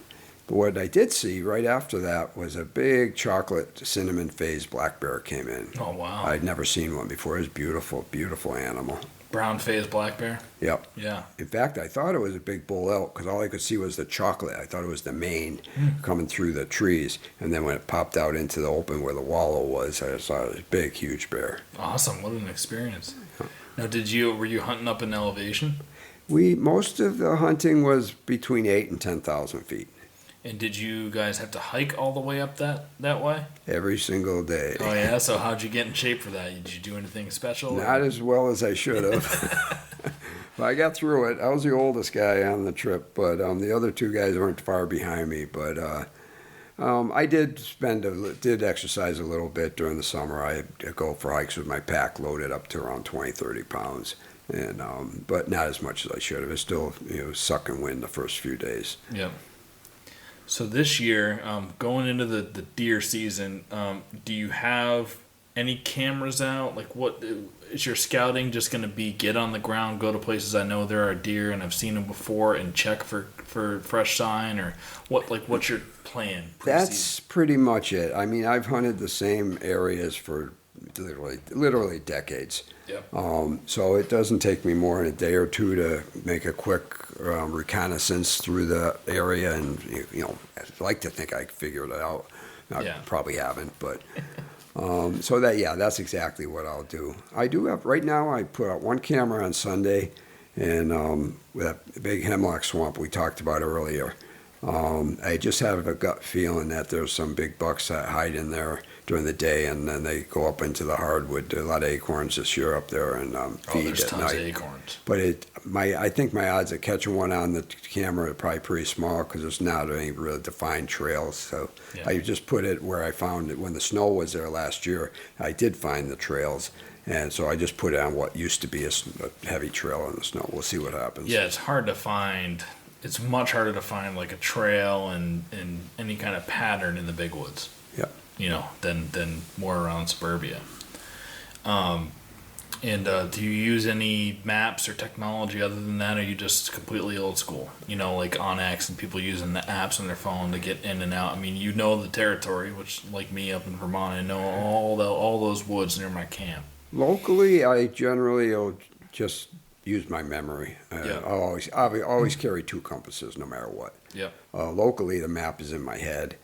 But what I did see right after that was a big chocolate cinnamon phase black bear came in. Oh, wow. I'd never seen one before. It was beautiful, beautiful animal. Brown phase black bear? Yep. Yeah. In fact, I thought it was a big bull elk because all I could see was the chocolate. I thought it was the mane coming through the trees. And then when it popped out into the open where the wallow was, I saw a big, huge bear. Awesome. What an experience. Now, were you hunting up in elevation? Most of the hunting was between 8,000 and 10,000 feet. And did you guys have to hike all the way up that way? Every single day. Oh, yeah? So how'd you get in shape for that? Did you do anything special? Not as well as I should have. But I got through it. I was the oldest guy on the trip, but the other 2 guys weren't far behind me. But I did exercise a little bit during the summer. I go for hikes with my pack loaded up to around 20, 30 pounds. And but not as much as I should have. It was still sucking wind the first few days. Yep. So this year, going into the deer season, do you have any cameras out? Like, what is your scouting just going to be? Get on the ground, go to places I know there are deer and I've seen them before, and check for fresh sign, or what? Like, what's your plan? That's pretty much it. I mean, I've hunted the same areas for literally decades. Yep. So it doesn't take me more than a day or two to make a quick reconnaissance through the area, and I'd like to think I figured it out. I probably haven't, but so that's exactly what I'll do. I do have right now. I put out one camera on Sunday, and with that big hemlock swamp we talked about earlier. I just have a gut feeling that there's some big bucks that hide in there during the day, and then they go up into the hardwood. There are a lot of acorns this year up there, and feed there's at tons night. of acorns. But I think my odds of catching one on the camera are probably pretty small because there's not any really defined trails. So I just put it where I found it when the snow was there last year. I did find the trails. And so I just put it on what used to be a heavy trail in the snow. We'll see what happens. Yeah, it's hard to find. It's much harder to find like a trail and any kind of pattern in the big woods. Yeah. Than more around suburbia. Do you use any maps or technology other than that, or are you just completely old school? Like Onyx and people using the apps on their phone to get in and out. I mean, the territory, which like me up in Vermont, I know all those woods near my camp. Locally, I generally will just use my memory. I'll always carry two compasses no matter what. Yep. Locally, the map is in my head.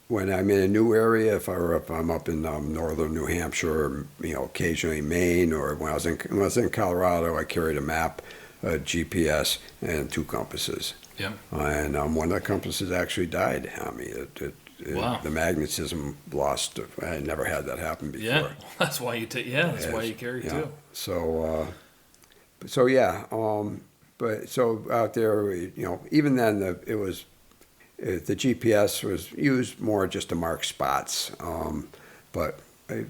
When I'm in a new area, if I'm up in northern New Hampshire, or, occasionally Maine, or when I was in Colorado, I carried a map, a GPS, and two compasses. Yep. And one of the compasses actually died on me. Wow. The magnetism lost. I had never had that happen before. Yeah, that's why you that's why you carry two. So, but so out there, even then, the GPS was used more just to mark spots, but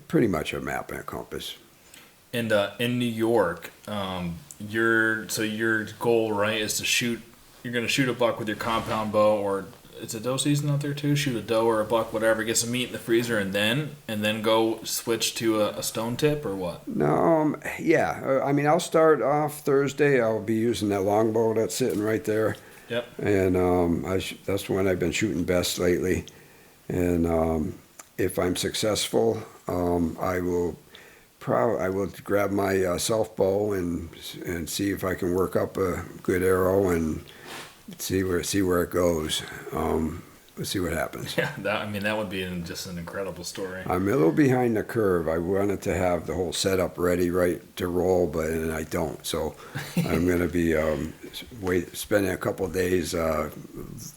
pretty much a map and a compass. And in New York, your goal, right, is to shoot. You're going to shoot a buck with your compound bow, or it's a doe season out there too. Shoot a doe or a buck, whatever. Get some meat in the freezer, and then go switch to a stone tip, or what? No, I mean, I'll start off Thursday. I'll be using that longbow that's sitting right there. Yep. And that's when I've been shooting best lately. And if I'm successful, I will grab my self bow and see if I can work up a good arrow and see where it goes. We'll see what happens. Yeah, that would be just an incredible story. I'm a little behind the curve. I wanted to have the whole setup ready, right to roll, but I don't. So I'm going to be spending a couple of days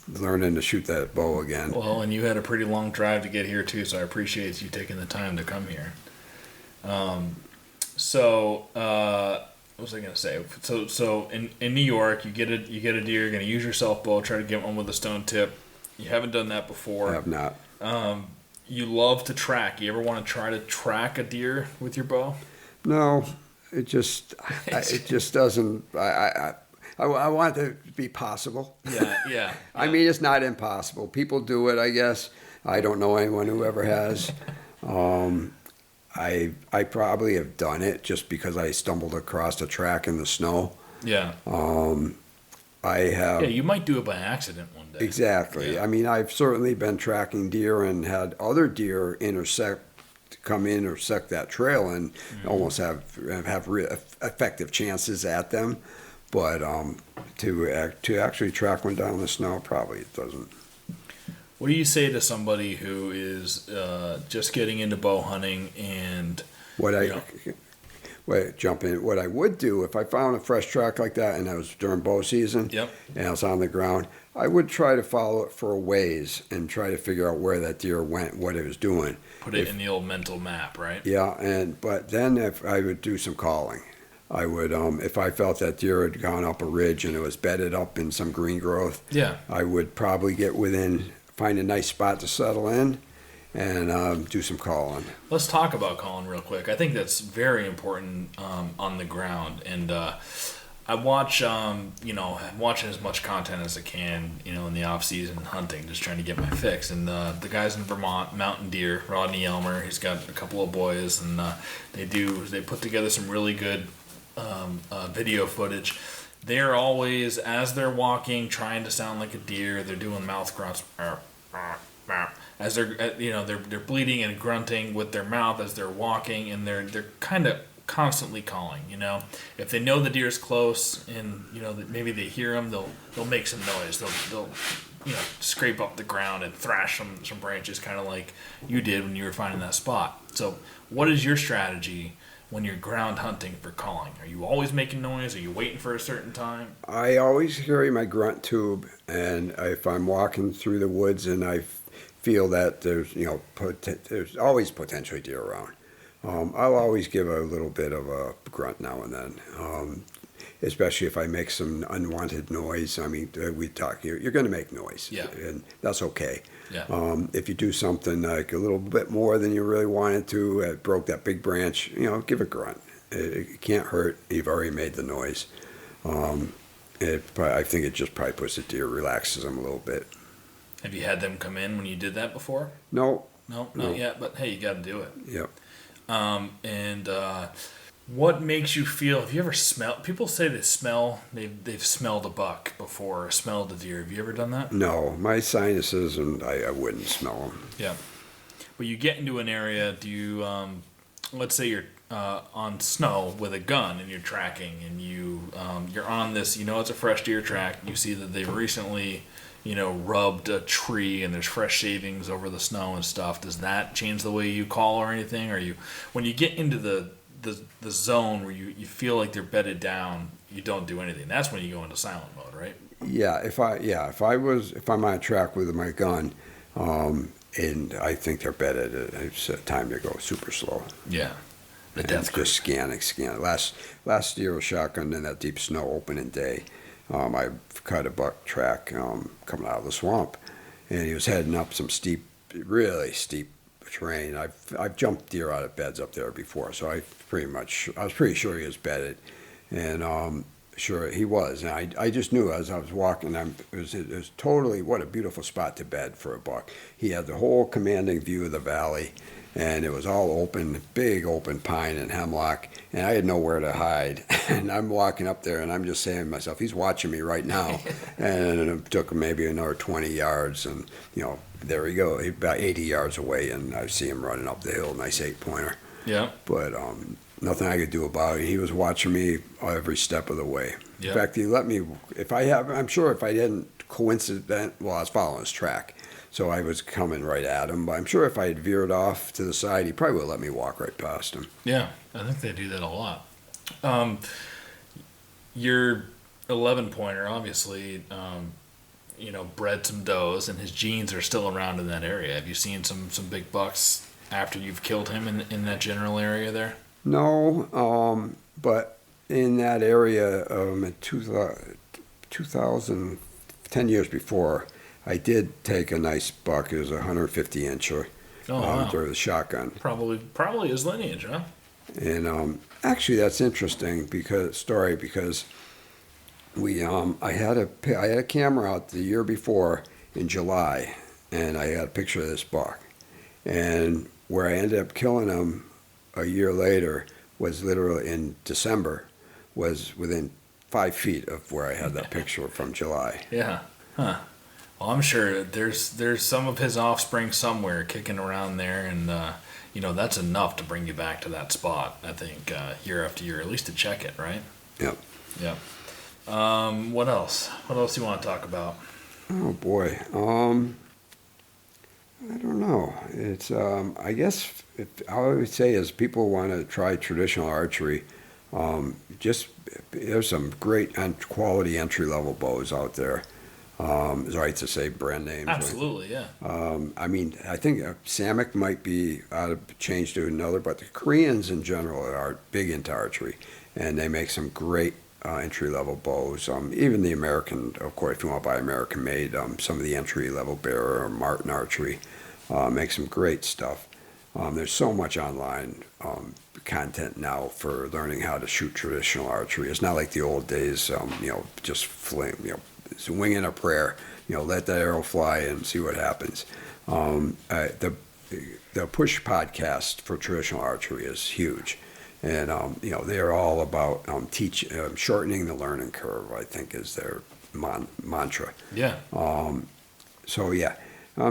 learning to shoot that bow again. Well, and you had a pretty long drive to get here too, so I appreciate you taking the time to come here. What was I going to say? So in New York, you get a deer. You're going to use your self bow, try to get one with a stone tip. You haven't done that before. I have not. You love to track. You ever want to try to track a deer with your bow? No, it just doesn't. I want it to be possible. Yeah. I mean, it's not impossible. People do it, I guess. I don't know anyone who ever has. I probably have done it just because I stumbled across a track in the snow. Yeah. I have. Yeah, you might do it by accident one day. Exactly. Yeah. I mean, I've certainly been tracking deer and had other deer come intersect that trail and almost have effective chances at them. But to actually track one down in the snow, probably it doesn't. What do you say to somebody who is just getting into bow hunting and jump in? What I would do if I found a fresh track like that and it was during bow season, Yep. and I was on the ground, I would try to follow it for a ways and try to figure out where that deer went, what it was doing. Put it in the old mental map, right? Yeah, but then if I would do some calling. I would, if I felt that deer had gone up a ridge and it was bedded up in some green growth, Yeah. I would probably find a nice spot to settle in and do some calling. Let's talk about calling real quick. I think that's very important on the ground. And I watch, I'm watching as much content as I can, in the off season hunting, just trying to get my fix. And the guys in Vermont, Mountain Deer, Rodney Elmer, he's got a couple of boys, and they put together some really good video footage. They're always, as they're walking, trying to sound like a deer. They're doing mouth grunts, as they're they're bleating and grunting with their mouth as they're walking, and they're kind of constantly calling. If they know the deer's close and that maybe they hear them, they'll make some noise. They'll scrape up the ground and thrash some branches, kind of like you did when you were finding that spot. So what is your strategy when you're ground hunting for calling? Are you always making noise? Are you waiting for a certain time? I always carry my grunt tube, and if I'm walking through the woods and I feel that there's always potentially deer around, I'll always give a little bit of a grunt now and then, especially if I make some unwanted noise. I mean, you're going to make noise, yeah, and that's okay. Yeah. If you do something like a little bit more than you really wanted to, broke that big branch, give a grunt. It can't hurt. You've already made the noise. I think it just probably puts the deer, relaxes them a little bit. Have you had them come in when you did that before? No. No, not yet, but hey, you got to do it. Yep. What makes you feel? Have you ever smelled? People say they've smelled a buck before, or smelled a deer. Have you ever done that? No, my sinuses, and I wouldn't smell them. Yeah, but you get into an area. Do you? Let's say you're on snow with a gun and you're tracking, and you're on this. It's a fresh deer track. You see that they've recently, rubbed a tree and there's fresh shavings over the snow and stuff. Does that change the way you call or anything? Or when you get into the zone where you feel like they're bedded down, you don't do anything? That's when you go into silent mode, right? Yeah, if I'm on a track with my gun, and I think they're bedded, it's time to go super slow. Yeah, the and death just scanning. Last year with shotgun in that deep snow opening day, I cut a buck track coming out of the swamp, and he was heading up some really steep terrain. I've jumped deer out of beds up there before, so I was pretty sure he was bedded, and sure he was. And I just knew as I was walking, it was totally, what a beautiful spot to bed for a buck. He had the whole commanding view of the valley, and it was all open, big open pine and hemlock, and I had nowhere to hide. And I'm walking up there, and I'm just saying to myself, he's watching me right now. And it took maybe another 20 yards, and there he go, about 80 yards away, and I see him running up the hill, nice 8-pointer. Yeah. But nothing I could do about it. He was watching me every step of the way. Yeah. In fact, he let me, I'm sure if I didn't I was following his track, so I was coming right at him, but I'm sure if I had veered off to the side, he probably would have let me walk right past him. Yeah, I think they do that a lot. Your 11-pointer, obviously, bred some does, and his genes are still around in that area. Have you seen some big bucks after you've killed him in that general area there? No, but in that area, in 2000, 10 years before, I did take a nice buck. It was a 150-incher during the shotgun. Probably his lineage, huh? And actually, that's interesting because we I had a camera out the year before in July, and I had a picture of this buck, and where I ended up killing him a year later was literally in December, was within 5 feet of where I had that picture from July. Yeah. Huh. Well, I'm sure there's some of his offspring somewhere kicking around there, and that's enough to bring you back to that spot. I think year after year, at least to check it, right? Yep. Yep. What else? What else do you want to talk about? Oh boy. I don't know. It's I guess I would say is people want to try traditional archery. There's some great quality entry-level bows out there. Is it right to say brand names? Absolutely, right? Yeah. I think Samick might be out of change to another, but the Koreans in general are big into archery, and they make some great entry-level bows. Even the American, of course, if you want to buy American-made, some of the entry-level Bear or Martin archery make some great stuff. There's so much online content now for learning how to shoot traditional archery. It's not like the old days, just fling, swing in a prayer, let that arrow fly and see what happens. The Push podcast for traditional archery is huge. And, they're all about shortening the learning curve, I think is their mantra. Yeah.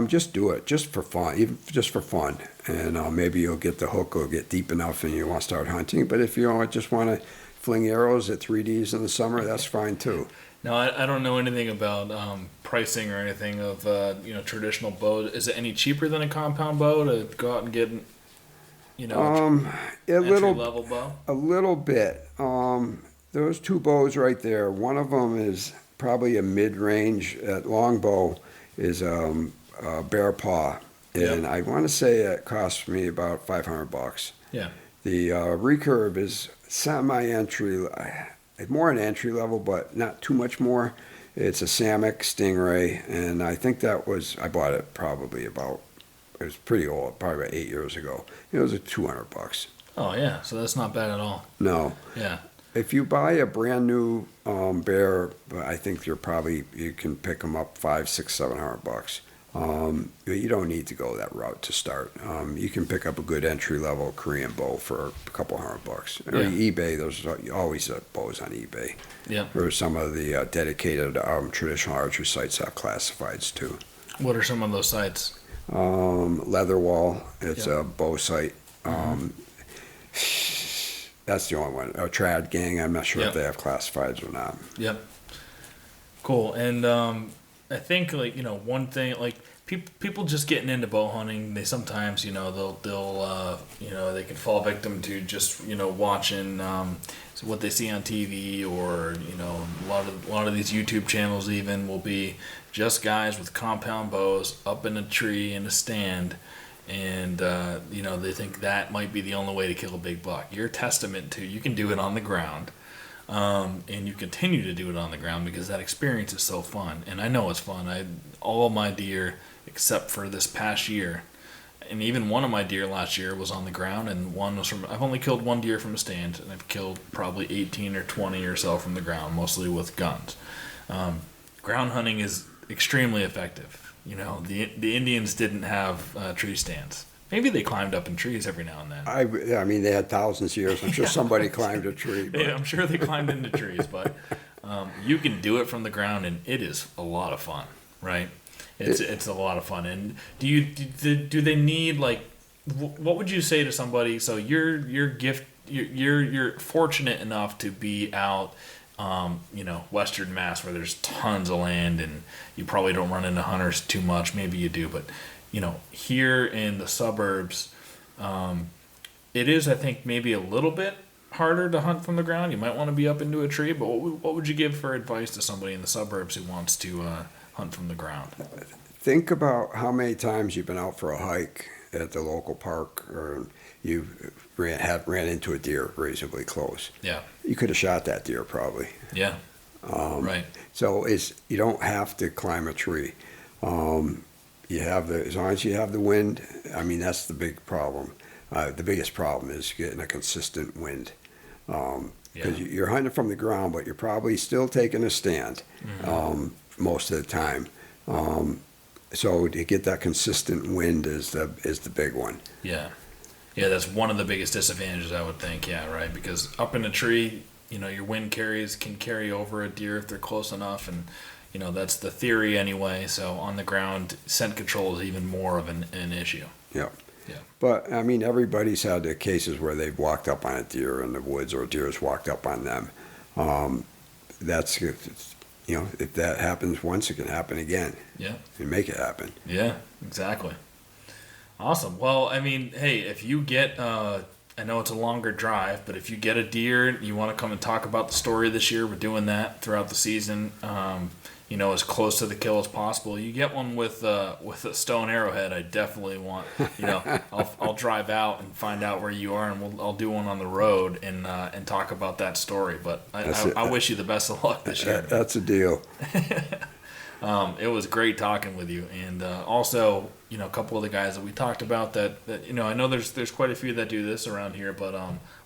Just do it, just for fun, even just for fun. And maybe you'll get the hook or get deep enough and you want to start hunting. But if you just want to fling arrows at 3Ds in the summer, that's fine too. Now, I don't know anything about pricing or anything of traditional bows. Is it any cheaper than a compound bow to go out and get entry level bow? A little bit. Those two bows right there. One of them is probably a mid-range longbow. Is bear paw, and I want to say it cost me about $500. Yeah. The recurve is semi-entry, more an entry level, but not too much more. It's a Samick Stingray, and I think I bought it probably it was pretty old, probably about 8 years ago. It was $200. Oh yeah, so that's not bad at all. No. Yeah. If you buy a brand new bear, I think you can pick them up $500, $600, $700. You don't need to go that route to start. You can pick up a good entry level Korean bow for a couple $100. Or eBay, there's always bows on eBay. Yeah. Or some of the dedicated traditional archery sites have classifieds too. What are some of those sites? Leatherwall, it's a bow site. That's the only one. Trad Gang, I'm not sure if they have classifieds or not. Yep. Cool. And I think one thing people just getting into bow hunting, they sometimes they'll they can fall victim to just watching what they see on TV, or a lot of these YouTube channels even will be just guys with compound bows up in a tree in a stand. And, they think that might be the only way to kill a big buck. You're a testament to you can do it on the ground, and you continue to do it on the ground because that experience is so fun. And I know it's fun. All of my deer, except for this past year, and even one of my deer last year was on the ground, and one was I've only killed one deer from a stand, and I've killed probably 18 or 20 or so from the ground, mostly with guns. Ground hunting is extremely effective. The Indians didn't have tree stands. Maybe they climbed up in trees every now and then. I mean, they had thousands of years. I'm sure somebody climbed a tree. Yeah, I'm sure they climbed into trees, but you can do it from the ground, and it is a lot of fun, right? It's a lot of fun. And do they need what would you say to somebody? So you're fortunate enough to be out. Western Mass, where there's tons of land and you probably don't run into hunters too much. Maybe you do, but here in the suburbs, it is, I think, maybe a little bit harder to hunt from the ground. You might want to be up into a tree, but what would you give for advice to somebody in the suburbs who wants to hunt from the ground? Think about how many times you've been out for a hike at the local park, or you ran into a deer reasonably close. Yeah. You could have shot that deer probably. Yeah. Right. So you don't have to climb a tree. As long as you have the wind. I mean, that's the big problem. The biggest problem is getting a consistent wind. Because you're hunting from the ground, but you're probably still taking a stand most of the time. So to get that consistent wind is the big one. Yeah. Yeah, that's one of the biggest disadvantages, I would think. Yeah, right. Because up in a tree, your wind can carry over a deer if they're close enough, and that's the theory anyway. So on the ground, scent control is even more of an issue. Yeah. Yeah. But I mean, everybody's had the cases where they've walked up on a deer in the woods, or a deer has walked up on them. If that happens once, it can happen again. Yeah. And make it happen. Yeah, exactly. Awesome. Well, I mean, hey, if you get, I know it's a longer drive, but if you get a deer, you want to come and talk about the story this year, we're doing that throughout the season, as close to the kill as possible. You get one with a stone arrowhead, I definitely want, I'll drive out and find out where you are, and I'll do one on the road and talk about that story. But I wish you the best of luck this year. That's a deal. It was great talking with you, and also, a couple of the guys that we talked about that I know there's quite a few that do this around here, but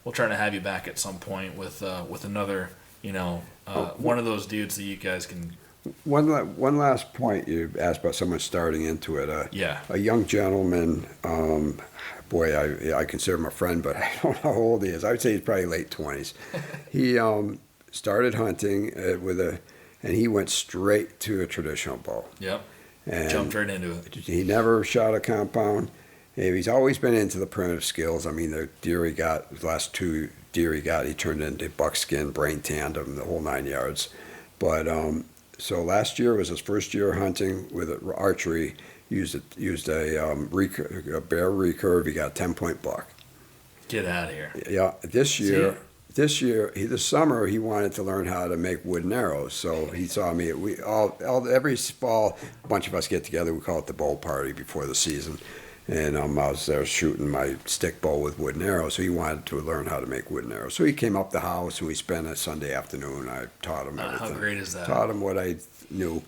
we'll try to have you back at some point with another, one of those dudes that you guys can. One last point, you asked about someone starting into it. A young gentleman, I consider him a friend, but I don't know how old he is. I would say he's probably late 20s. He started hunting and he went straight to a traditional bow. Yep. And Jumped right into it. he never shot a compound. He's always been into the primitive skills. I mean, the deer he got, the last 2 deer he got, he turned into buckskin, brain tandem, the whole 9 yards. But so last year was his first year hunting with archery. Used a bear recurve. He got a 10-point buck. Get out of here. Yeah, this summer he wanted to learn how to make wooden arrows. So he saw me. Every fall, a bunch of us get together. We call it the bow party before the season. And I was there shooting my stick bow with wooden arrows. So he wanted to learn how to make wooden arrows. So he came up the house and we spent a Sunday afternoon. I taught him everything. How great is that? Taught him what I knew.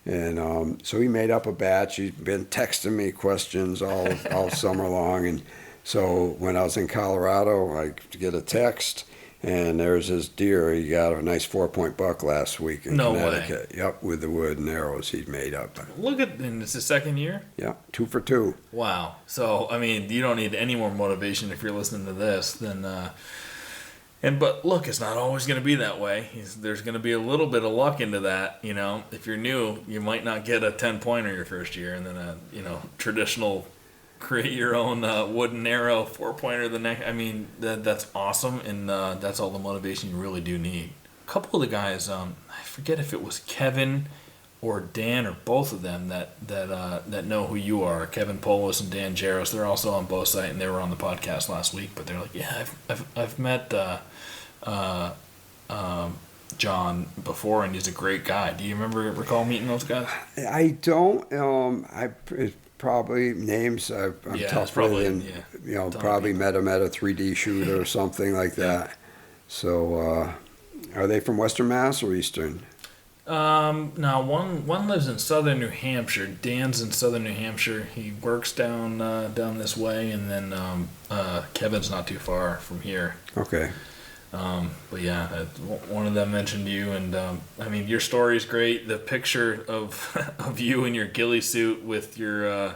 And so he made up a batch. He's been texting me questions all summer long. And so when I was in Colorado, I get a text, and there's his deer. He got a nice 4-point buck last week in Connecticut. Way. Yep, with the wooden arrows he'd made up. And it's his second year? Yeah, 2 for 2. Wow. So, I mean, you don't need any more motivation if you're listening to this than... But look, it's not always going to be that way. There's going to be a little bit of luck into that. You know, if you're new, you might not get a 10-pointer your first year, and then a traditional create your own wooden arrow 4-pointer the next. I mean, that's awesome, and that's all the motivation you really do need. A couple of the guys, I forget if it was Kevin or Dan or both of them that know who you are. Kevin Polis and Dan Jaros. They're also on Bow Sight, and they were on the podcast last week. But they're like, yeah, I've met John before, and he's a great guy. Do you recall meeting those guys? I don't. Probably names. I'm tough with, probably met him at a 3D shoot or something like that. So, are they from Western Mass or Eastern? Now one lives in southern New Hampshire. Dan's in southern New Hampshire. He works down this way, and then Kevin's not too far from here. Okay. But yeah, one of them mentioned you, and I mean, your story is great. The picture of you in your ghillie suit with your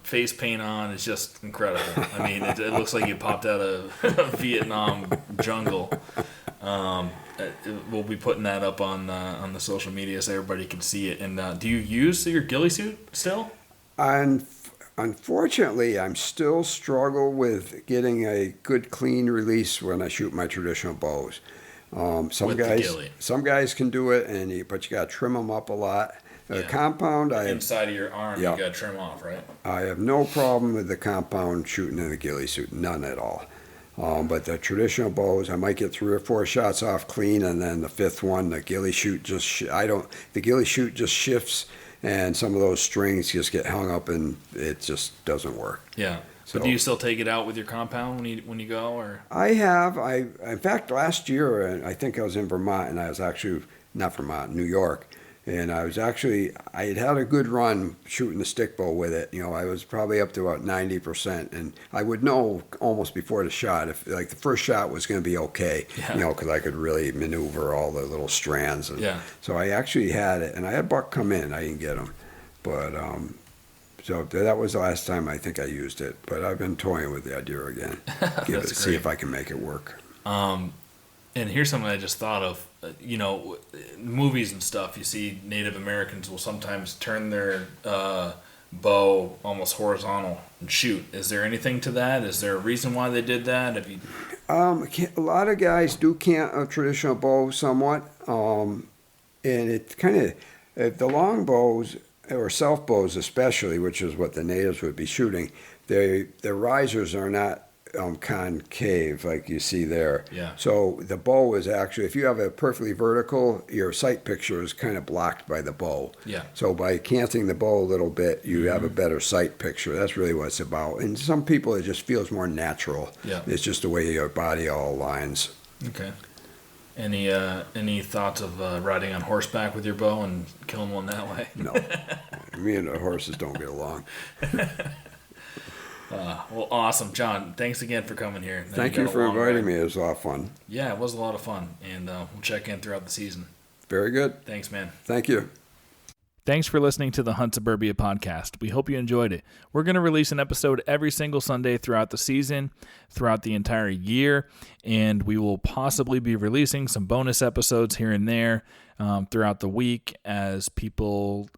face paint on is just incredible. I mean, it looks like you popped out of a Vietnam jungle. We'll be putting that up on the social media so everybody can see it. And do you use your ghillie suit still? Unfortunately, I'm still struggle with getting a good clean release when I shoot my traditional bows. Some guys can do it, but you got to trim them up a lot. The compound, inside of your arm, you got to trim off, right? I have no problem with the compound shooting in the ghillie suit, none at all. But the traditional bows, I might get 3 or 4 shots off clean, and then the 5th one, the ghillie shoot the ghillie shoot just shifts, and some of those strings just get hung up, and it just doesn't work. Yeah. So, but do you still take it out with your compound when you go, or? I have. In fact, last year, I think I was in Vermont, and I was actually not Vermont, New York. And I had a good run shooting the stick bow with it. I was probably up to about 90%. And I would know almost before the shot if, the first shot was going to be okay, because I could really maneuver all the little strands. So I actually had it. And I had Buck come in. I didn't get him. But, so that was the last time I think I used it. But I've been toying with the idea again. See if I can make it work. And here's something I just thought of. Movies and stuff, you see Native Americans will sometimes turn their bow almost horizontal and shoot. Is there anything to that? Is there a reason why they did that? A lot of guys do cant a traditional bow somewhat. And it kind of, the long bows, or self bows especially, which is what the natives would be shooting, their risers are not concave like you see there. Yeah. So the bow is actually, if you have a perfectly vertical, your sight picture is kind of blocked by the bow. Yeah. So by canting the bow a little bit, you have a better sight picture. That's really what it's about. And some people, it just feels more natural. Yeah. It's just the way your body all aligns. Okay. Any thoughts of riding on horseback with your bow and killing one that way? No. Me and the horses don't get along. Well, awesome. John, thanks again for coming here. Thank you for inviting me. It was a lot of fun. Yeah, it was a lot of fun. And we'll check in throughout the season. Very good. Thanks, man. Thank you. Thanks for listening to the Hunt Suburbia podcast. We hope you enjoyed it. We're going to release an episode every single Sunday throughout the season, throughout the entire year, and we will possibly be releasing some bonus episodes here and there throughout the week as people,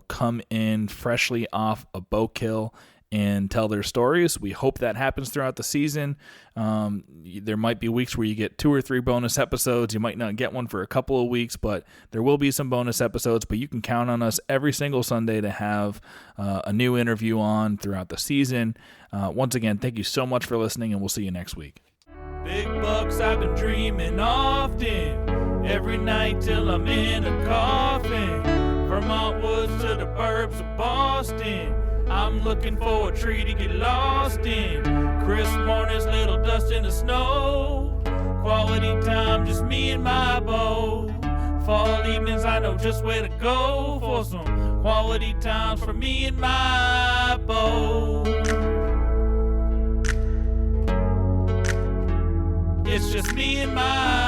come in freshly off a bow kill and tell their stories. We hope that happens throughout the season. There might be weeks where you get 2 or 3 bonus episodes. You might not get one for a couple of weeks, but there will be some bonus episodes. But you can count on us every single Sunday to have a new interview on throughout the season. Once again, thank you so much for listening, and we'll see you next week. Big bucks I've been dreaming often, every night till I'm in a coffin. Vermont woods to the burbs of Boston, I'm looking for a tree to get lost in. Crisp mornings, little dust in the snow. Quality time, just me and my bow. Fall evenings, I know just where to go for some quality times for me and my bow. It's just me and my